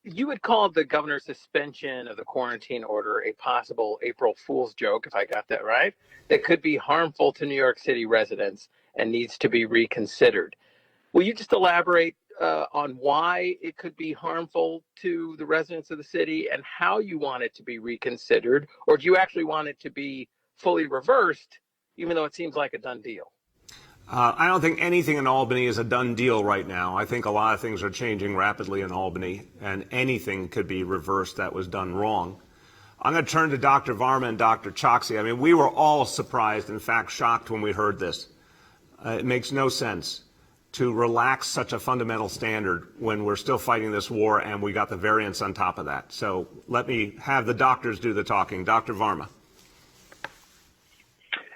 You had called the governor's suspension of the quarantine order a possible April Fool's joke, if I got that right, that could be harmful to New York City residents and needs to be reconsidered. Will you just elaborate on why it could be harmful to the residents of the city and how you want it to be reconsidered? Or do you actually want it to be fully reversed, even though it seems like a done deal? I don't think anything in Albany is a done deal right now. I think a lot of things are changing rapidly in Albany, and anything could be reversed that was done wrong. I'm going to turn to Dr. Varma and Dr. Choksi. I mean, we were all surprised, in fact, shocked when we heard this. It makes no sense to relax such a fundamental standard when we're still fighting this war and we got the variants on top of that. So let me have the doctors do the talking. Dr. Varma.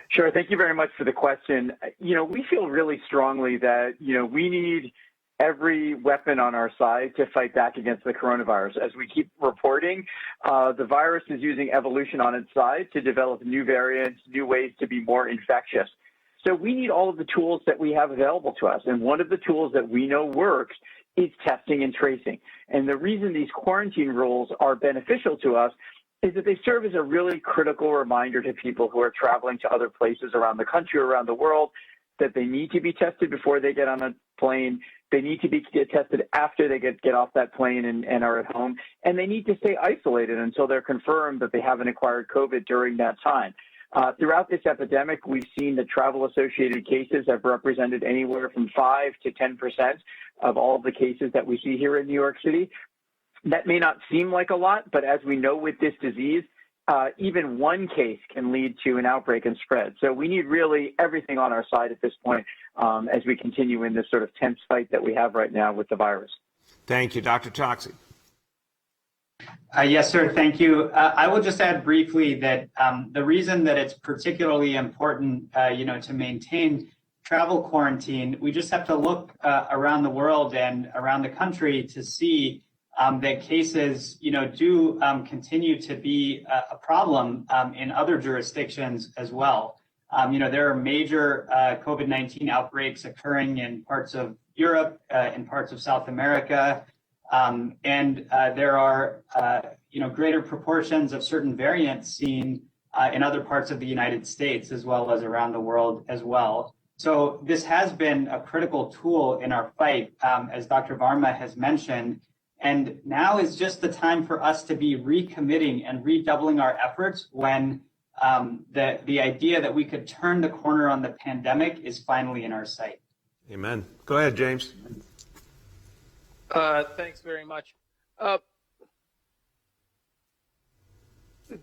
Sure. Thank you very much for the question. We feel really strongly that, we need every weapon on our side to fight back against the coronavirus. As we keep reporting, the virus is using evolution on its side to develop new variants, new ways to be more infectious. So we need all of the tools that we have available to us. And one of the tools that we know works is testing and tracing. And the reason these quarantine rules are beneficial to us is that they serve as a really critical reminder to people who are traveling to other places around the country, around the world, that they need to be tested before they get on a plane. They need to get tested after they get off that plane and are at home. And they need to stay isolated until they're confirmed that they haven't acquired COVID during that time. Throughout this epidemic, we've seen that travel-associated cases have represented anywhere from 5 to 10% of all of the cases that we see here in New York City. That may not seem like a lot, but as we know with this disease, even one case can lead to an outbreak and spread. So we need really everything on our side at this point as we continue in this sort of tense fight that we have right now with the virus. Thank you. Dr. Choksi. Yes, sir. Thank you. I will just add briefly that the reason that it's particularly important, to maintain travel quarantine, we just have to look around the world and around the country to see that cases, do continue to be a problem in other jurisdictions as well. There are major COVID-19 outbreaks occurring in parts of Europe, in parts of South America, and there are, greater proportions of certain variants seen in other parts of the United States as well as around the world as well. So this has been a critical tool in our fight, as Dr. Varma has mentioned. And now is just the time for us to be recommitting and redoubling our efforts when the idea that we could turn the corner on the pandemic is finally in our sight. Amen. Go ahead, James. Thanks very much.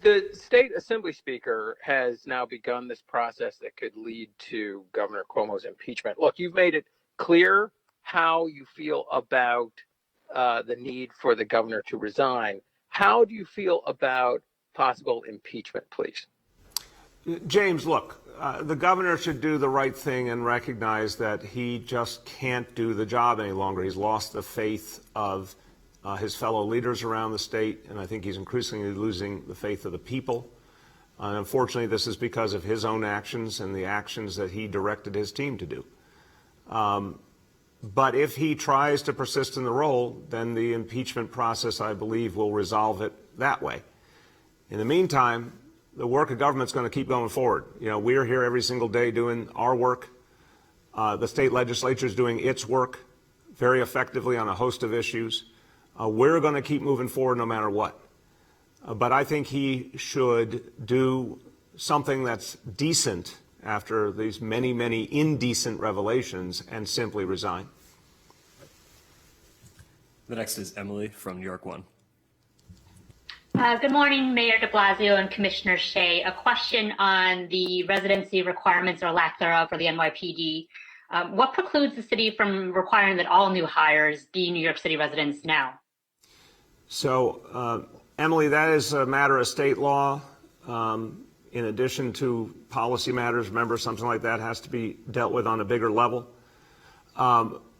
The state assembly speaker has now begun this process that could lead to Governor Cuomo's impeachment. Look, you've made it clear how you feel about the need for the governor to resign. How do you feel about possible impeachment, please? James, look, the governor should do the right thing and recognize that he just can't do the job any longer. He's lost the faith of his fellow leaders around the state, and I think he's increasingly losing the faith of the people. And unfortunately, this is because of his own actions and the actions that he directed his team to do. But if he tries to persist in the role, then the impeachment process, I believe, will resolve it that way. In the meantime, the work of government is going to keep going forward. You know, we're here every single day doing our work. The state legislature is doing its work very effectively on a host of issues. We're going to keep moving forward no matter what. But I think he should do something that's decent after these many, many indecent revelations and simply resign. The next is Emily from New York One. Good morning, Mayor de Blasio and Commissioner Shea. A question on the residency requirements or lack thereof for the NYPD. What precludes the city from requiring that all new hires be New York City residents now? So, Emily, that is a matter of state law. In addition to policy matters, remember, something like that has to be dealt with on a bigger level.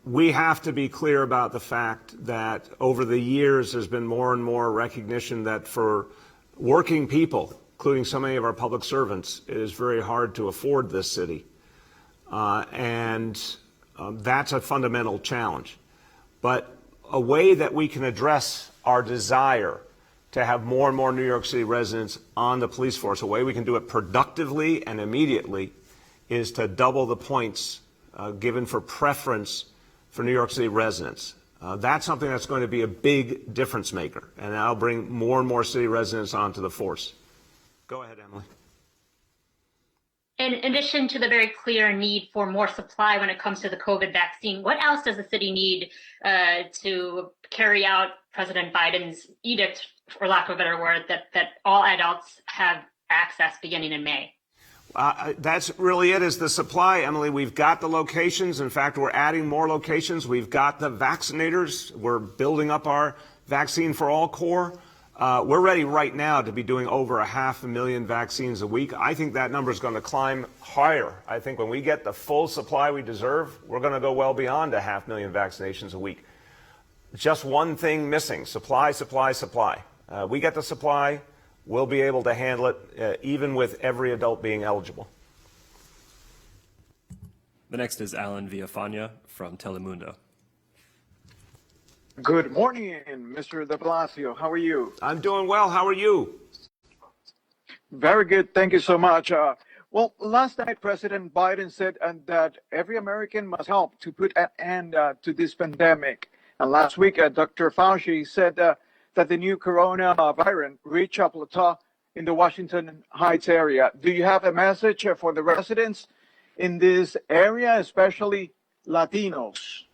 We have to be clear about the fact that over the years, there's been more and more recognition that for working people, including so many of our public servants, it is very hard to afford this city. That's a fundamental challenge. But a way that we can address our desire to have more and more New York City residents on the police force, a way we can do it productively and immediately, is to double the points given for preference for New York City residents. That's something that's going to be a big difference maker, and that'll bring more and more city residents onto the force. Go ahead, Emily. In addition to the very clear need for more supply when it comes to the COVID vaccine, what else does the city need to carry out President Biden's edict, for lack of a better word, that all adults have access beginning in May? That's really it, is the supply, Emily. We've got the locations. In fact, we're adding more locations. We've got the vaccinators. We're building up our Vaccine for All Corps. We're ready right now to be doing over 500,000 vaccines a week. I think that number is going to climb higher. I think when we get the full supply we deserve, we're going to go well beyond 500,000 vaccinations a week. Just one thing missing: supply, supply, supply. We get the supply. We'll be able to handle it, even with every adult being eligible. The next is Alan Villafana from Telemundo. Good morning, Mr. de Blasio. How are you? I'm doing well. How are you? Very good. Thank you so much. Well, last night, President Biden said that every American must help to put an end to this pandemic. And last week, Dr. Fauci said that the new coronavirus reached a plateau in the Washington Heights area. Do you have a message for the residents in this area, especially Latinos?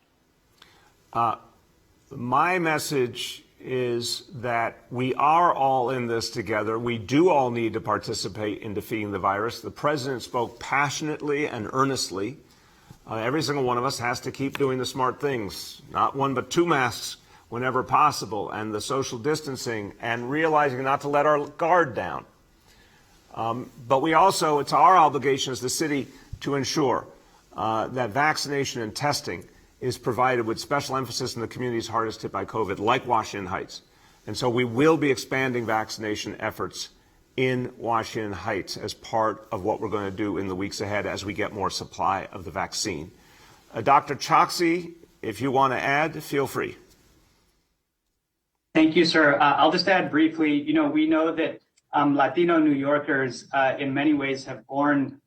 My message is that we are all in this together. We do all need to participate in defeating the virus. The president spoke passionately and earnestly. Every single one of us has to keep doing the smart things, not one but two masks whenever possible, and the social distancing, and realizing not to let our guard down. But we also, it's our obligation as the city to ensure that vaccination and testing is provided with special emphasis in the communities hardest hit by COVID, like Washington Heights. And so we will be expanding vaccination efforts in Washington Heights as part of what we're going to do in the weeks ahead as we get more supply of the vaccine. Dr. Choksi, if you want to add, feel free. Thank you, sir. I'll just add briefly, we know that Latino New Yorkers in many ways have borne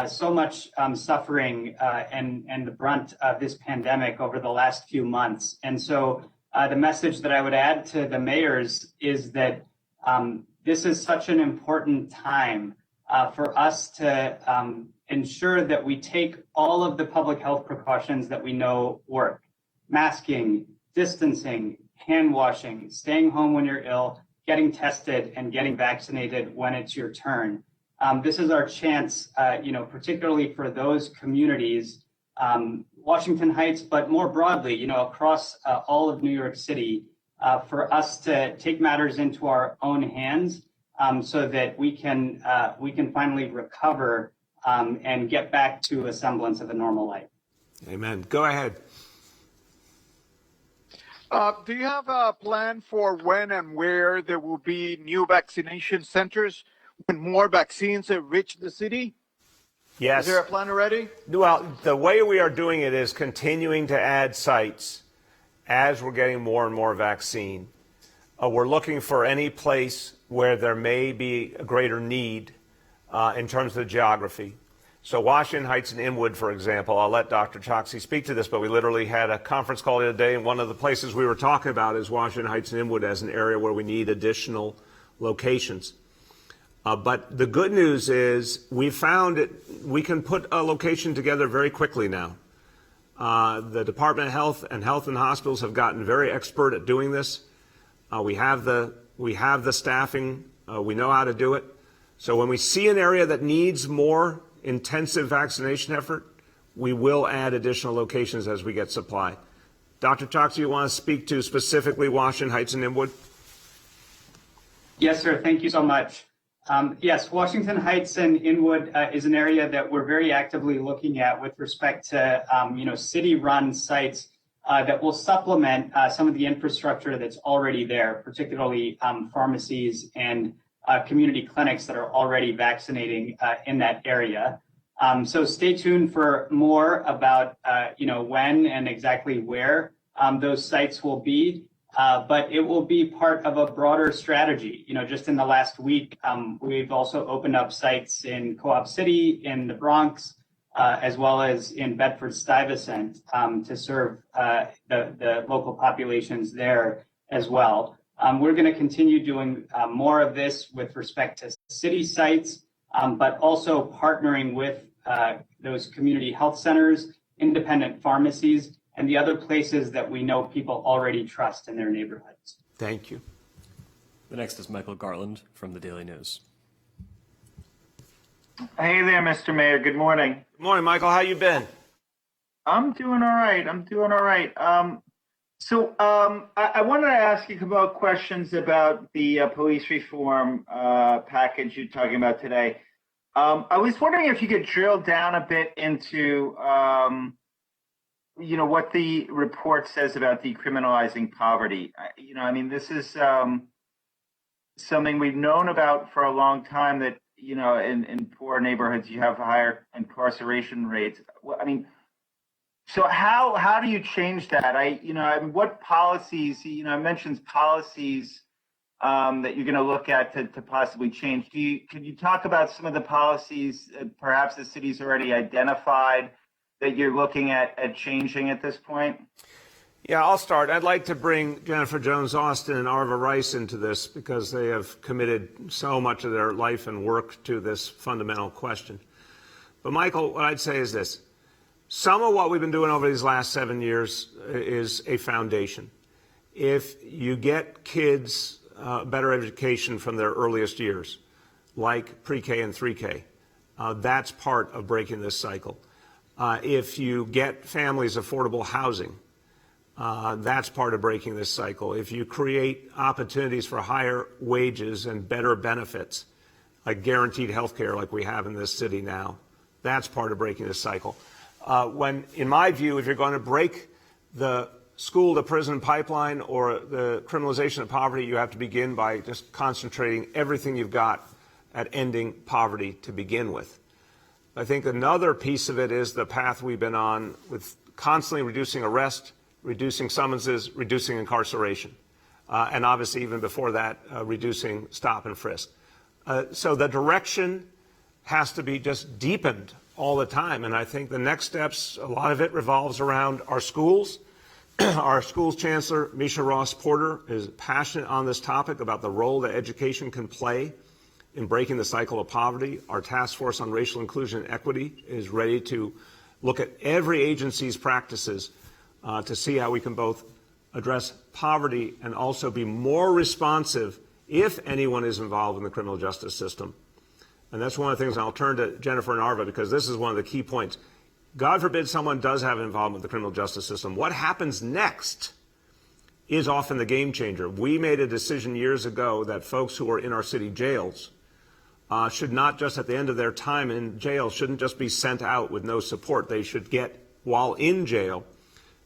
so much suffering and the brunt of this pandemic over the last few months. And so the message that I would add to the mayors is that this is such an important time for us to ensure that we take all of the public health precautions that we know work: masking, distancing, hand washing, staying home when you're ill, getting tested, and getting vaccinated when it's your turn. This is our chance, particularly for those communities, Washington Heights, but more broadly, across all of New York City, for us to take matters into our own hands so that we can finally recover and get back to a semblance of a normal life. Amen. Go ahead. Do you have a plan for when and where there will be new vaccination centers when more vaccines have reached the city? Yes. Is there a plan already? Well, the way we are doing it is continuing to add sites as we're getting more and more vaccine. We're looking for any place where there may be a greater need in terms of the geography. So Washington Heights and Inwood, for example, I'll let Dr. Choksi speak to this, but we literally had a conference call the other day, and one of the places we were talking about is Washington Heights and Inwood as an area where we need additional locations. But the good news is we found we can put a location together very quickly now. The Department of Health and Hospitals have gotten very expert at doing this. We have the staffing. We know how to do it. So when we see an area that needs more intensive vaccination effort, we will add additional locations as we get supply. Dr. Choksi, you want to speak to specifically Washington Heights and Inwood? Yes, sir. Thank you so much. Yes, Washington Heights and Inwood is an area that we're very actively looking at with respect to, city-run sites that will supplement some of the infrastructure that's already there, particularly pharmacies and community clinics that are already vaccinating in that area. So stay tuned for more about, when and exactly where those sites will be. But it will be part of a broader strategy. Just in the last week, we've also opened up sites in Co-op City, in the Bronx, as well as in Bedford-Stuyvesant to serve the local populations there as well. We're going to continue doing more of this with respect to city sites, but also partnering with those community health centers, independent pharmacies, and the other places that we know people already trust in their neighborhoods. Thank you. The next is Michael Garland from the Daily News. Hey there, Mr. Mayor. Good morning. Good morning, Michael. How you been? I'm doing all right. I wanted to ask you about questions about the police reform package you're talking about today. I was wondering if you could drill down a bit into what the report says about decriminalizing poverty. This is something we've known about for a long time, that, in poor neighborhoods, you have higher incarceration rates. So how do you change that? What policies, it mentions policies that you're going to look at to possibly change. Could you talk about some of the policies perhaps the city's already identified that you're looking at changing at this point? Yeah, I'll start. I'd like to bring Jennifer Jones-Austin and Arva Rice into this because they have committed so much of their life and work to this fundamental question. But Michael, what I'd say is this. Some of what we've been doing over these last 7 years is a foundation. If you get kids better education from their earliest years, like pre-K and 3K, that's part of breaking this cycle. If you get families affordable housing, that's part of breaking this cycle. If you create opportunities for higher wages and better benefits, like guaranteed health care like we have in this city now, that's part of breaking this cycle. In my view, if you're going to break the school to prison pipeline or the criminalization of poverty, you have to begin by just concentrating everything you've got at ending poverty to begin with. I think another piece of it is the path we've been on with constantly reducing arrest, reducing summonses, reducing incarceration, and obviously even before that, reducing stop and frisk. So the direction has to be just deepened all the time. And I think the next steps, a lot of it revolves around our schools. Our schools chancellor, Misha Ross Porter, is passionate on this topic about the role that education can play in breaking the cycle of poverty. Our task force on racial inclusion and equity is ready to look at every agency's practices to see how we can both address poverty and also be more responsive if anyone is involved in the criminal justice system. And that's one of the things, and I'll turn to Jennifer and Arva because this is one of the key points. God forbid someone does have involvement with the criminal justice system. What happens next is often the game changer. We made a decision years ago that folks who are in our city jails should not just at the end of their time in jail, shouldn't just be sent out with no support. They should get, while in jail,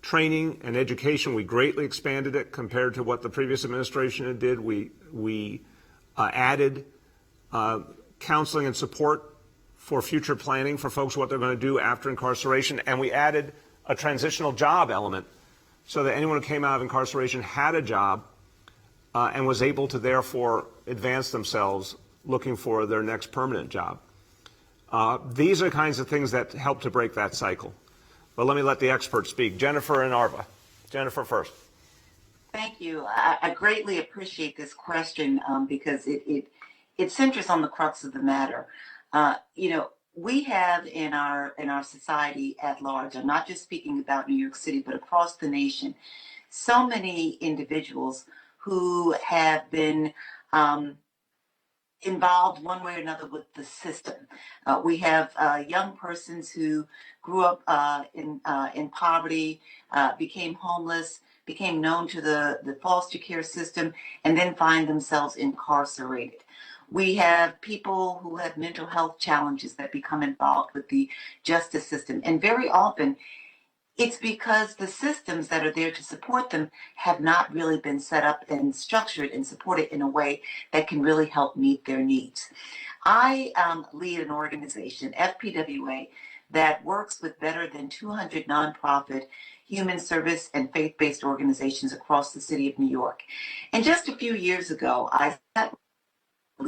training and education. We greatly expanded it compared to what the previous administration did. We added counseling and support for future planning for folks, what they're going to do after incarceration. And we added a transitional job element so that anyone who came out of incarceration had a job and was able to therefore advance themselves looking for their next permanent job. These are kinds of things that help to break that cycle. But let me let the experts speak. Jennifer and Arva. Jennifer first. Thank you. I greatly appreciate this question because it centers on the crux of the matter. We have in our society at large, I'm not just speaking about New York City, but across the nation, so many individuals who have been involved one way or another with the system. We have young persons who grew up in poverty, became homeless, became known to the foster care system, and then find themselves incarcerated. We have people who have mental health challenges that become involved with the justice system. And very often, it's because the systems that are there to support them have not really been set up and structured and supported in a way that can really help meet their needs. I lead an organization, FPWA, that works with better than 200 nonprofit human service and faith-based organizations across the city of New York. And just a few years ago, I sat with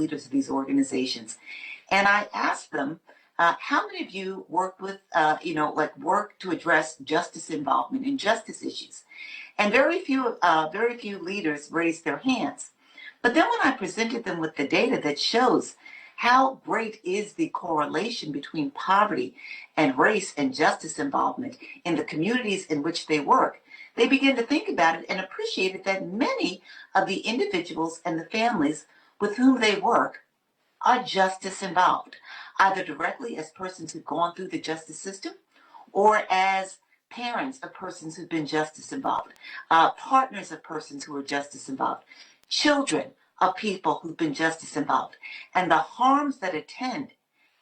leaders of these organizations and I asked them, how many of you work with, work to address justice involvement and justice issues? And very few leaders raised their hands. But then when I presented them with the data that shows how great is the correlation between poverty and race and justice involvement in the communities in which they work, they began to think about it and appreciated that many of the individuals and the families with whom they work are justice involved, either directly as persons who've gone through the justice system or as parents of persons who've been justice involved, partners of persons who are justice involved, children of people who've been justice involved. And the harms that attend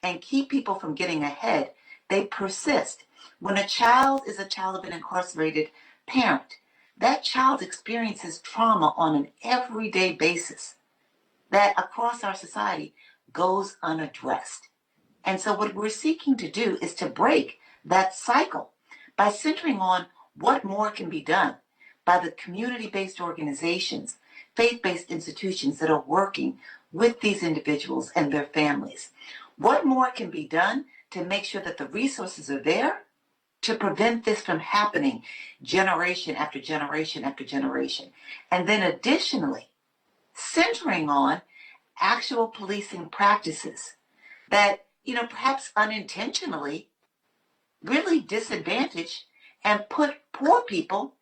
and keep people from getting ahead, they persist. When a child is a child of an incarcerated parent, that child experiences trauma on an everyday basis that across our society goes unaddressed. And so what we're seeking to do is to break that cycle by centering on what more can be done by the community-based organizations, faith-based institutions that are working with these individuals and their families. What more can be done to make sure that the resources are there to prevent this from happening generation after generation after generation? And then additionally, centering on actual policing practices that, perhaps unintentionally really disadvantage and put poor people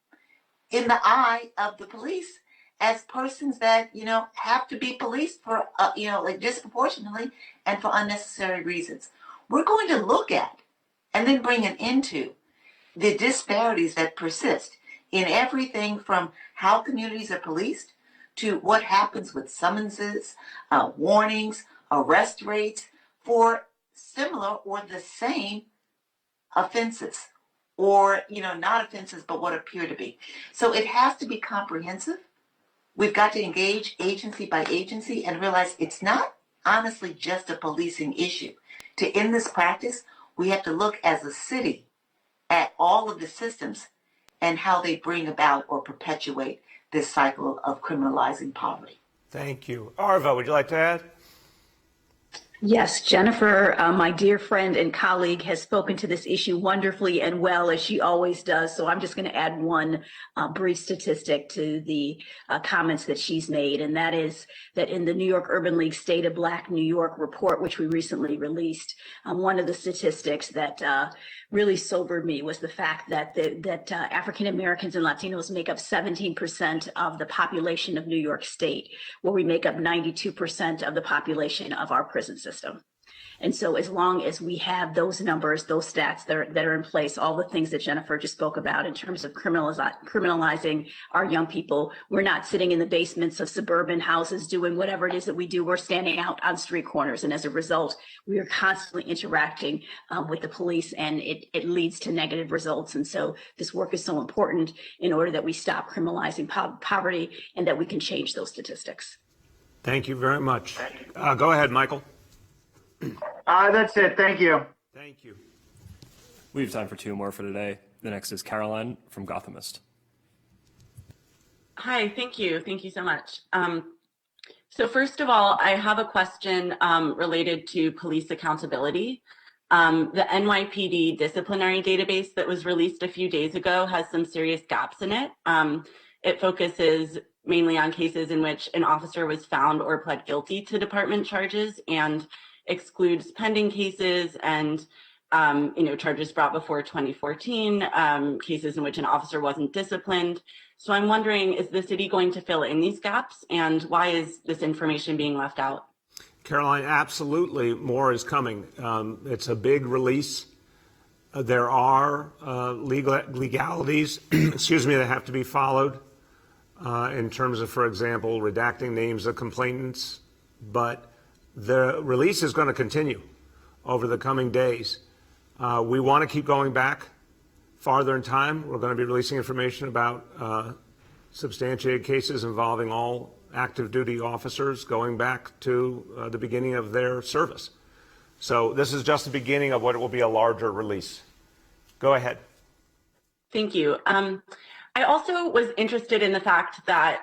in the eye of the police as persons that, have to be policed for, disproportionately and for unnecessary reasons. We're going to look at and then bring an end to the disparities that persist in everything from how communities are policed to what happens with summonses, warnings, arrest rates for similar or the same offenses, or, not offenses, but what appear to be. So it has to be comprehensive. We've got to engage agency by agency and realize it's not honestly just a policing issue. To end this practice, we have to look as a city at all of the systems and how they bring about or perpetuate this cycle of criminalizing poverty. Thank you. Arva, would you like to add? Yes, Jennifer, my dear friend and colleague, has spoken to this issue wonderfully and well, as she always does. So I'm just going to add one brief statistic to the comments that she's made, and that is that in the New York Urban League State of Black New York report, which we recently released, one of the statistics that really sobered me was the fact that African Americans and Latinos make up 17% of the population of New York State, where we make up 92% of the population of our prison system. And so as long as we have those numbers, those stats that are in place, all the things that Jennifer just spoke about in terms of criminalizing our young people, we're not sitting in the basements of suburban houses doing whatever it is that we do. We're standing out on street corners. And as a result, we are constantly interacting with the police, and it leads to negative results. And so this work is so important in order that we stop criminalizing poverty and that we can change those statistics. Thank you very much. Go ahead, Michael. That's it. Thank you. Thank you. We have time for two more for today. The next is Caroline from Gothamist. Hi, thank you. Thank you so much. So first of all, I have a question related to police accountability. The NYPD disciplinary database that was released a few days ago has some serious gaps in it. It focuses mainly on cases in which an officer was found or pled guilty to department charges and excludes pending cases and charges brought before 2014, cases in which an officer wasn't disciplined. So I'm wondering, is the city going to fill in these gaps, and why is this information being left out? Caroline, absolutely more is coming. It's a big release. There are legalities, excuse me, that have to be followed in terms of, for example, redacting names of complainants. But the release is going to continue over the coming days. We want to keep going back farther in time. We're going to be releasing information about substantiated cases involving all active duty officers going back to the beginning of their service. So this is just the beginning of what will be a larger release. Go ahead. Thank you. I also was interested in the fact that,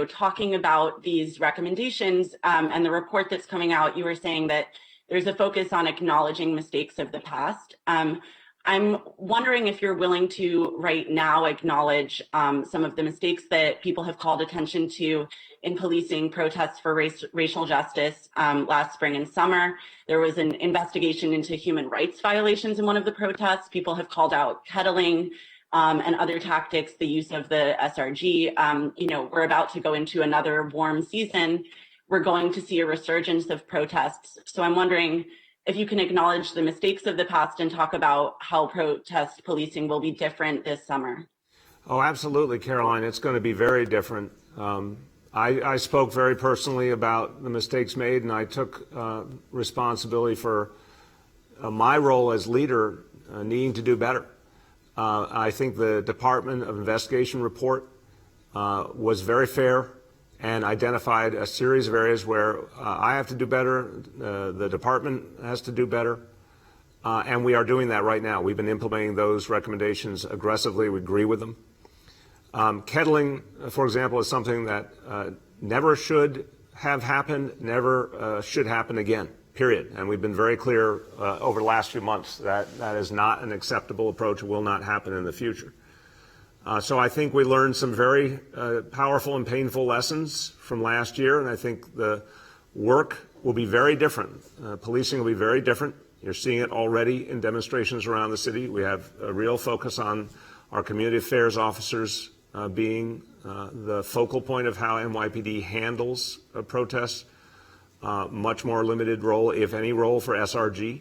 talking about these recommendations and the report that's coming out, you were saying that there's a focus on acknowledging mistakes of the past. I'm wondering if you're willing to right now acknowledge some of the mistakes that people have called attention to in policing protests for racial justice last spring and summer. There was an investigation into human rights violations in one of the protests. People have called out kettling and other tactics, the use of the SRG. We're about to go into another warm season. We're going to see a resurgence of protests. So I'm wondering if you can acknowledge the mistakes of the past and talk about how protest policing will be different this summer. Oh, absolutely, Caroline. It's going to be very different. I spoke very personally about the mistakes made, and I took responsibility for my role as leader needing to do better. I think the Department of Investigation report was very fair and identified a series of areas where I have to do better, the department has to do better, and we are doing that right now. We've been implementing those recommendations aggressively. We agree with them. Kettling, for example, is something that never should have happened, never should happen again, period. And we've been very clear over the last few months that that is not an acceptable approach. It will not happen in the future. So I think we learned some very powerful and painful lessons from last year, and I think the work will be very different. Policing will be very different. You're seeing it already in demonstrations around the city. We have a real focus on our community affairs officers being the focal point of how NYPD handles protests. Much more limited role, if any role, for SRG.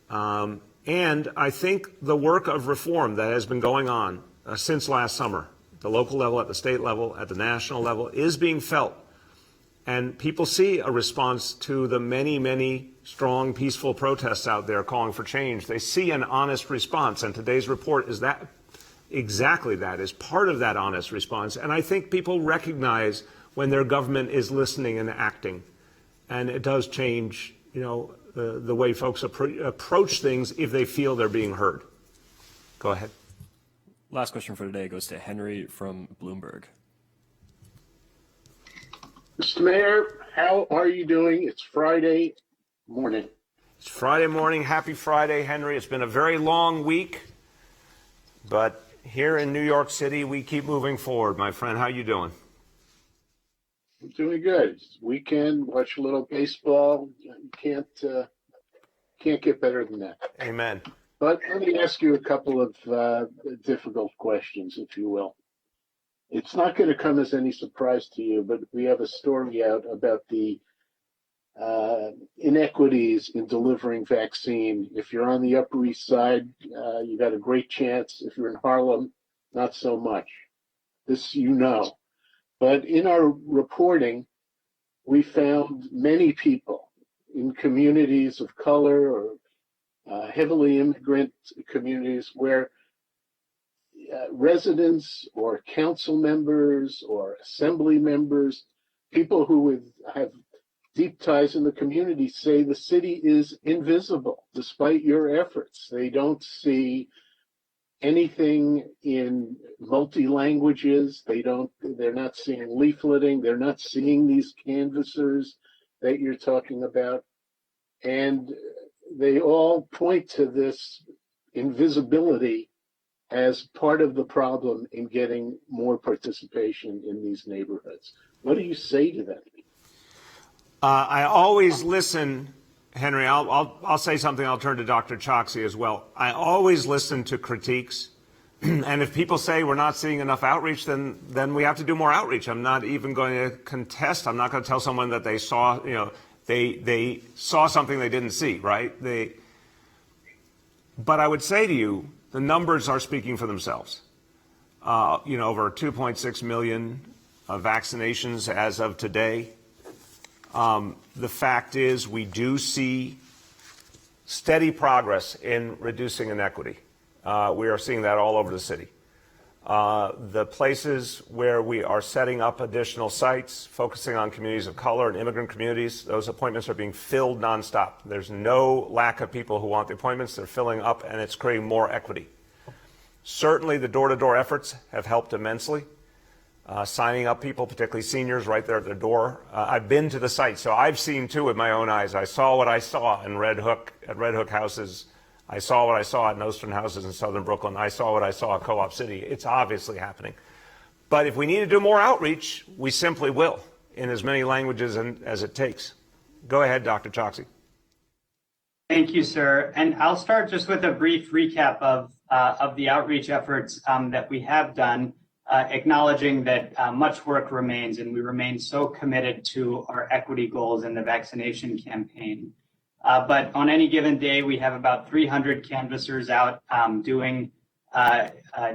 And I think the work of reform that has been going on since last summer, at the local level, at the state level, at the national level, is being felt. And people see a response to the many, many strong, peaceful protests out there calling for change. They see an honest response, and today's report is that exactly that, is part of that honest response. And I think people recognize when their government is listening and acting. And it does change, the way folks approach things if they feel they're being heard. Go ahead. Last question for today goes to Henry from Bloomberg. Mr. Mayor, how are you doing? It's Friday. Morning. It's Friday morning. Happy Friday, Henry. It's been a very long week, but here in New York City, we keep moving forward. My friend, how you doing? I'm doing good. It's weekend, watch a little baseball. You can't get better than that. Amen. But let me ask you a couple of difficult questions, if you will. It's not going to come as any surprise to you, but we have a story out about the inequities in delivering vaccine. If you're on the Upper East Side, you got a great chance. If you're in Harlem, not so much. This you know. But in our reporting, we found many people in communities of color or heavily immigrant communities where residents or council members or assembly members, people who would have deep ties in the community, say the city is invisible despite your efforts. They don't see anything in multi-languages. They're not seeing leafleting. They're not seeing these canvassers that you're talking about. And they all point to this invisibility as part of the problem in getting more participation in these neighborhoods. What do you say to that? I always listen, Henry. I'll say something. I'll turn to Dr. Choksi as well. I always listen to critiques, and if people say we're not seeing enough outreach, then we have to do more outreach. I'm not even going to contest. I'm not going to tell someone that they saw, they saw something they didn't see, right? But I would say to you, the numbers are speaking for themselves. Over 2.6 million vaccinations as of today. The fact is we do see steady progress in reducing inequity. We are seeing that all over the city. The places where we are setting up additional sites, focusing on communities of color and immigrant communities, those appointments are being filled nonstop. There's no lack of people who want the appointments. They're filling up, and it's creating more equity. Certainly, the door-to-door efforts have helped immensely. Signing up people, particularly seniors, right there at their door. I've been to the site, so I've seen too with my own eyes. I saw what I saw in Red Hook, at Red Hook houses. I saw what I saw at Nostrand houses in southern Brooklyn. I saw what I saw at Co-op City. It's obviously happening. But if we need to do more outreach, we simply will, in as many languages as it takes. Go ahead, Dr. Choksi. Thank you, sir. And I'll start just with a brief recap of the outreach efforts that we have done. Acknowledging that much work remains, and we remain so committed to our equity goals in the vaccination campaign. But on any given day, we have about 300 canvassers out doing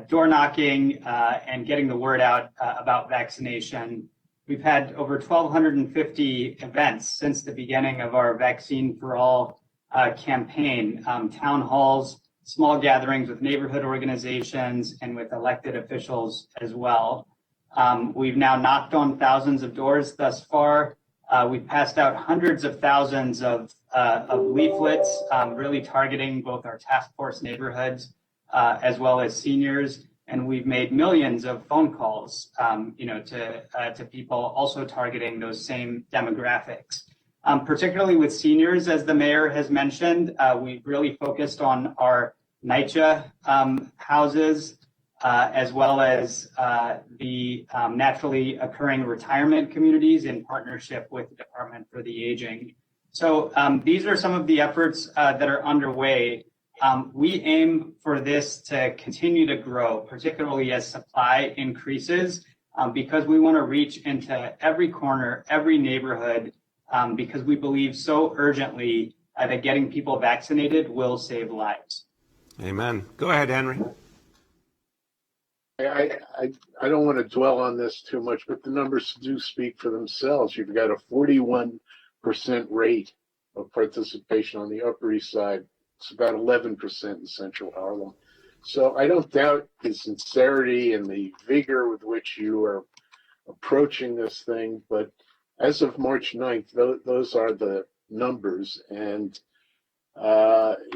door knocking and getting the word out about vaccination. We've had over 1,250 events since the beginning of our Vaccine for All campaign, town halls, small gatherings with neighborhood organizations and with elected officials as well. We've now knocked on thousands of doors thus far. We've passed out hundreds of thousands of leaflets, really targeting both our task force neighborhoods as well as seniors. And we've made millions of phone calls, to people also targeting those same demographics. Particularly with seniors, as the mayor has mentioned, we've really focused on our NYCHA houses, as well as the naturally occurring retirement communities in partnership with the Department for the Aging. So these are some of the efforts that are underway. We aim for this to continue to grow, particularly as supply increases, because we want to reach into every corner, every neighborhood, because we believe so urgently that getting people vaccinated will save lives. Amen. Go ahead, Henry. I don't want to dwell on this too much, but the numbers do speak for themselves. You've got a 41% rate of participation on the Upper East Side. It's about 11% in Central Harlem. So I don't doubt the sincerity and the vigor with which you are approaching this thing, but as of March 9th, those are the numbers, and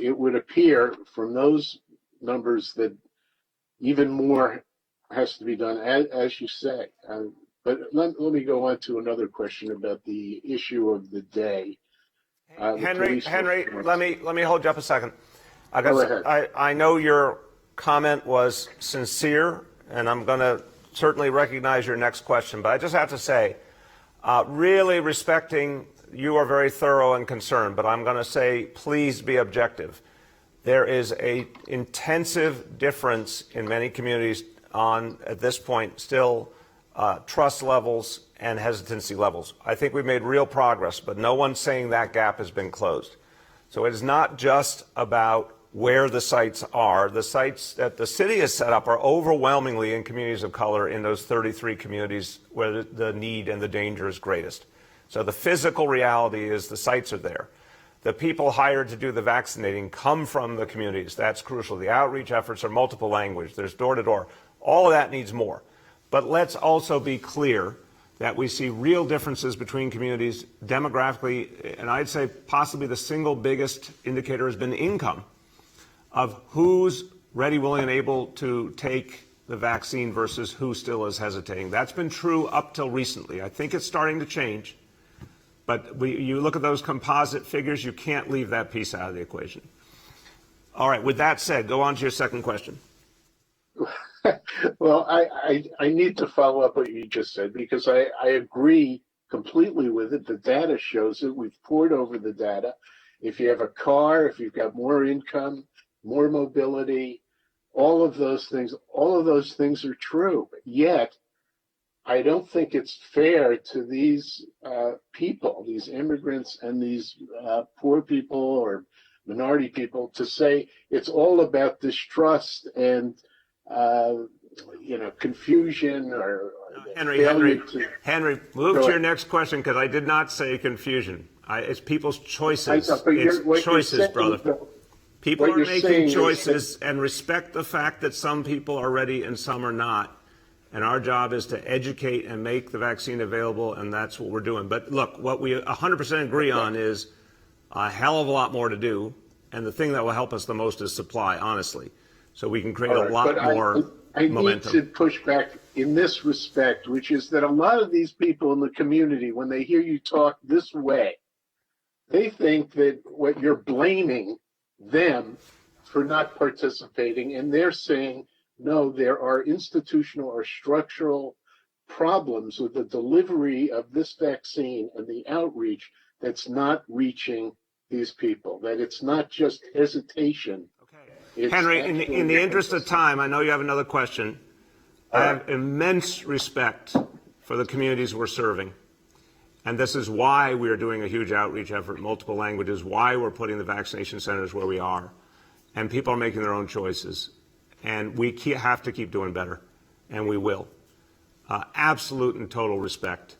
it would appear from those numbers that even more has to be done, as you say. But let me go on to another question about the issue of the day. Henry, let me hold you up a second. Go ahead. I know your comment was sincere, and I'm going to certainly recognize your next question. But I just have to say, really respecting, you are very thorough and concerned, but I'm going to say, please be objective. There is a intensive difference in many communities on, at this point, still trust levels and hesitancy levels. I think we've made real progress, but no one's saying that gap has been closed. So it is not just about where the sites are. The sites that the city has set up are overwhelmingly in communities of color in those 33 communities where the need and the danger is greatest. So the physical reality is the sites are there. The people hired to do the vaccinating come from the communities. That's crucial. The outreach efforts are multiple language. There's door to door. All of that needs more. But let's also be clear that we see real differences between communities demographically, and I'd say possibly the single biggest indicator has been income of who's ready, willing, and able to take the vaccine versus who still is hesitating. That's been true up till recently. I think it's starting to change. But you look at those composite figures, you can't leave that piece out of the equation. All right, with that said, go on to your second question. Well, I need to follow up what you just said, because I agree completely with it. The data shows it. We've poured over the data. If you have a car, if you've got more income, more mobility, all of those things are true. Yet, I don't think it's fair to these people, these immigrants and these poor people or minority people, to say it's all about distrust and confusion or Henry, move to your next question, because I did not say confusion. It's people's choices. It's choices, brother. People are making choices, and respect the fact that some people are ready and some are not. And our job is to educate and make the vaccine available, and that's what we're doing. But look, what we 100% agree on is a hell of a lot more to do, and the thing that will help us the most is supply, honestly. So we can create a lot more momentum. I need to push back in this respect, which is that a lot of these people in the community, when they hear you talk this way, they think that what you're blaming them for not participating, and they're saying, no, there are institutional or structural problems with the delivery of this vaccine and the outreach that's not reaching these people, that it's not just hesitation. Okay. Henry, in the interest of time, I know you have another question. I have immense respect for the communities we're serving. And this is why we are doing a huge outreach effort in multiple languages, why we're putting the vaccination centers where we are. And people are making their own choices. And we have to keep doing better, and we will. Absolute and total respect.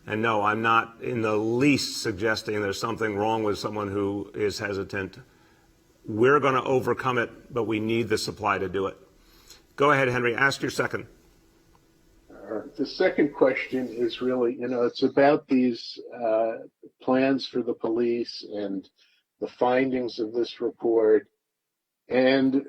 And no, I'm not in the least suggesting there's something wrong with someone who is hesitant. We're going to overcome it, but we need the supply to do it. Go ahead, Henry. Ask your second. The second question is really, it's about these plans for the police and the findings of this report. And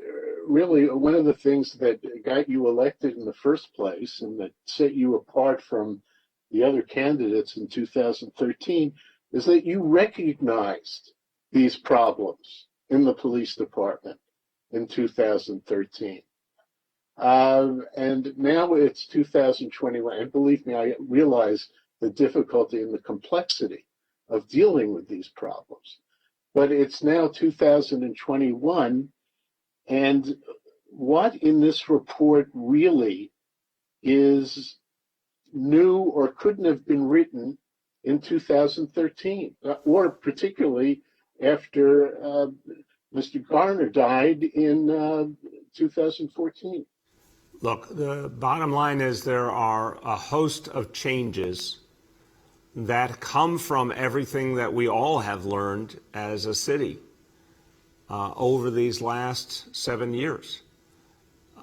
really, one of the things that got you elected in the first place and that set you apart from the other candidates in 2013 is that you recognized these problems in the police department in 2013. And now it's 2021. And believe me, I realize the difficulty and the complexity of dealing with these problems. But it's now 2021. And what in this report really is new or couldn't have been written in 2013, or particularly after Mr. Garner died in 2014? Look, the bottom line is there are a host of changes that come from everything that we all have learned as a city over these last 7 years.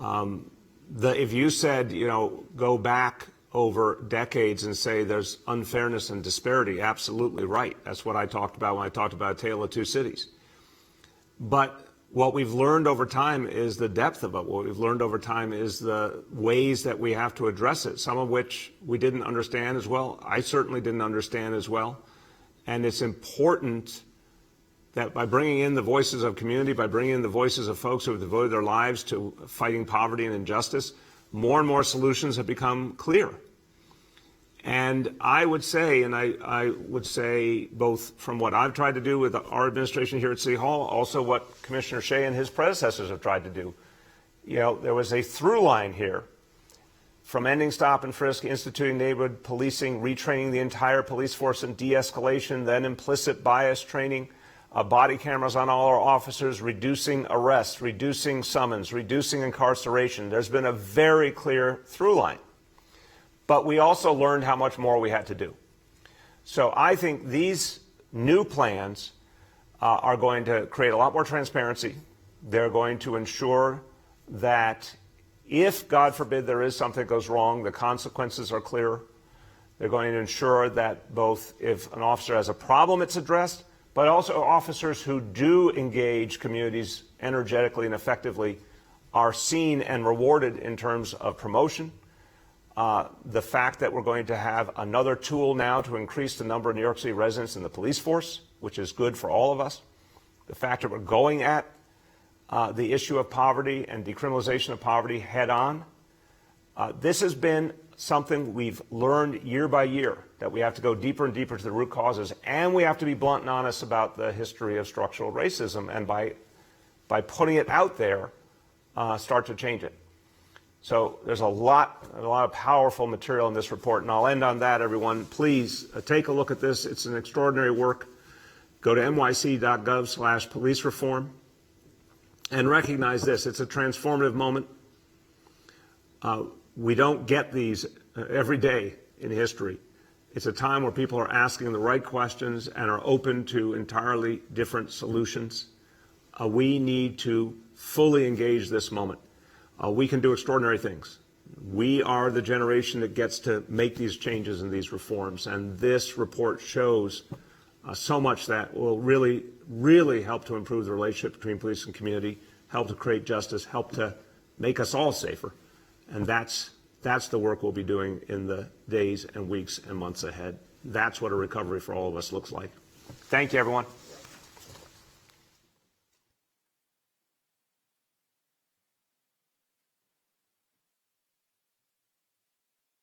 If you said, go back over decades and say there's unfairness and disparity, absolutely right. That's what I talked about when I talked about A Tale of Two Cities. But what we've learned over time is the depth of it. What we've learned over time is the ways that we have to address it, some of which we didn't understand as well. I certainly didn't understand as well. And it's important that by bringing in the voices of community, by bringing in the voices of folks who have devoted their lives to fighting poverty and injustice, more and more solutions have become clear. And I would say, I would say both from what I've tried to do with our administration here at City Hall, also what Commissioner Shea and his predecessors have tried to do. You know, there was a through line here from ending stop and frisk, instituting neighborhood policing, retraining the entire police force in de-escalation, then implicit bias training, body cameras on all our officers, reducing arrests, reducing summons, reducing incarceration. There's been a very clear through line. But we also learned how much more we had to do. So I think these new plans are going to create a lot more transparency. They're going to ensure that if, God forbid, there is something that goes wrong, the consequences are clear. They're going to ensure that both if an officer has a problem, it's addressed, but also officers who do engage communities energetically and effectively are seen and rewarded in terms of promotion. The fact that we're going to have another tool now to increase the number of New York City residents in the police force, which is good for all of us. The fact that we're going at the issue of poverty and decriminalization of poverty head on. This has been something we've learned year by year, that we have to go deeper and deeper to the root causes, and we have to be blunt and honest about the history of structural racism, and by putting it out there, start to change it. So there's a lot of powerful material in this report, and I'll end on that, everyone. Please take a look at this. It's an extraordinary work. Go to nyc.gov/police reform and recognize this. It's a transformative moment. We don't get these every day in history. It's a time where people are asking the right questions and are open to entirely different solutions. We need to fully engage this moment. We can do extraordinary things. We are the generation that gets to make these changes and these reforms, and this report shows so much that will really, really help to improve the relationship between police and community, help to create justice, help to make us all safer. And that's the work we'll be doing in the days and weeks and months ahead. That's what a recovery for all of us looks like. Thank you, everyone.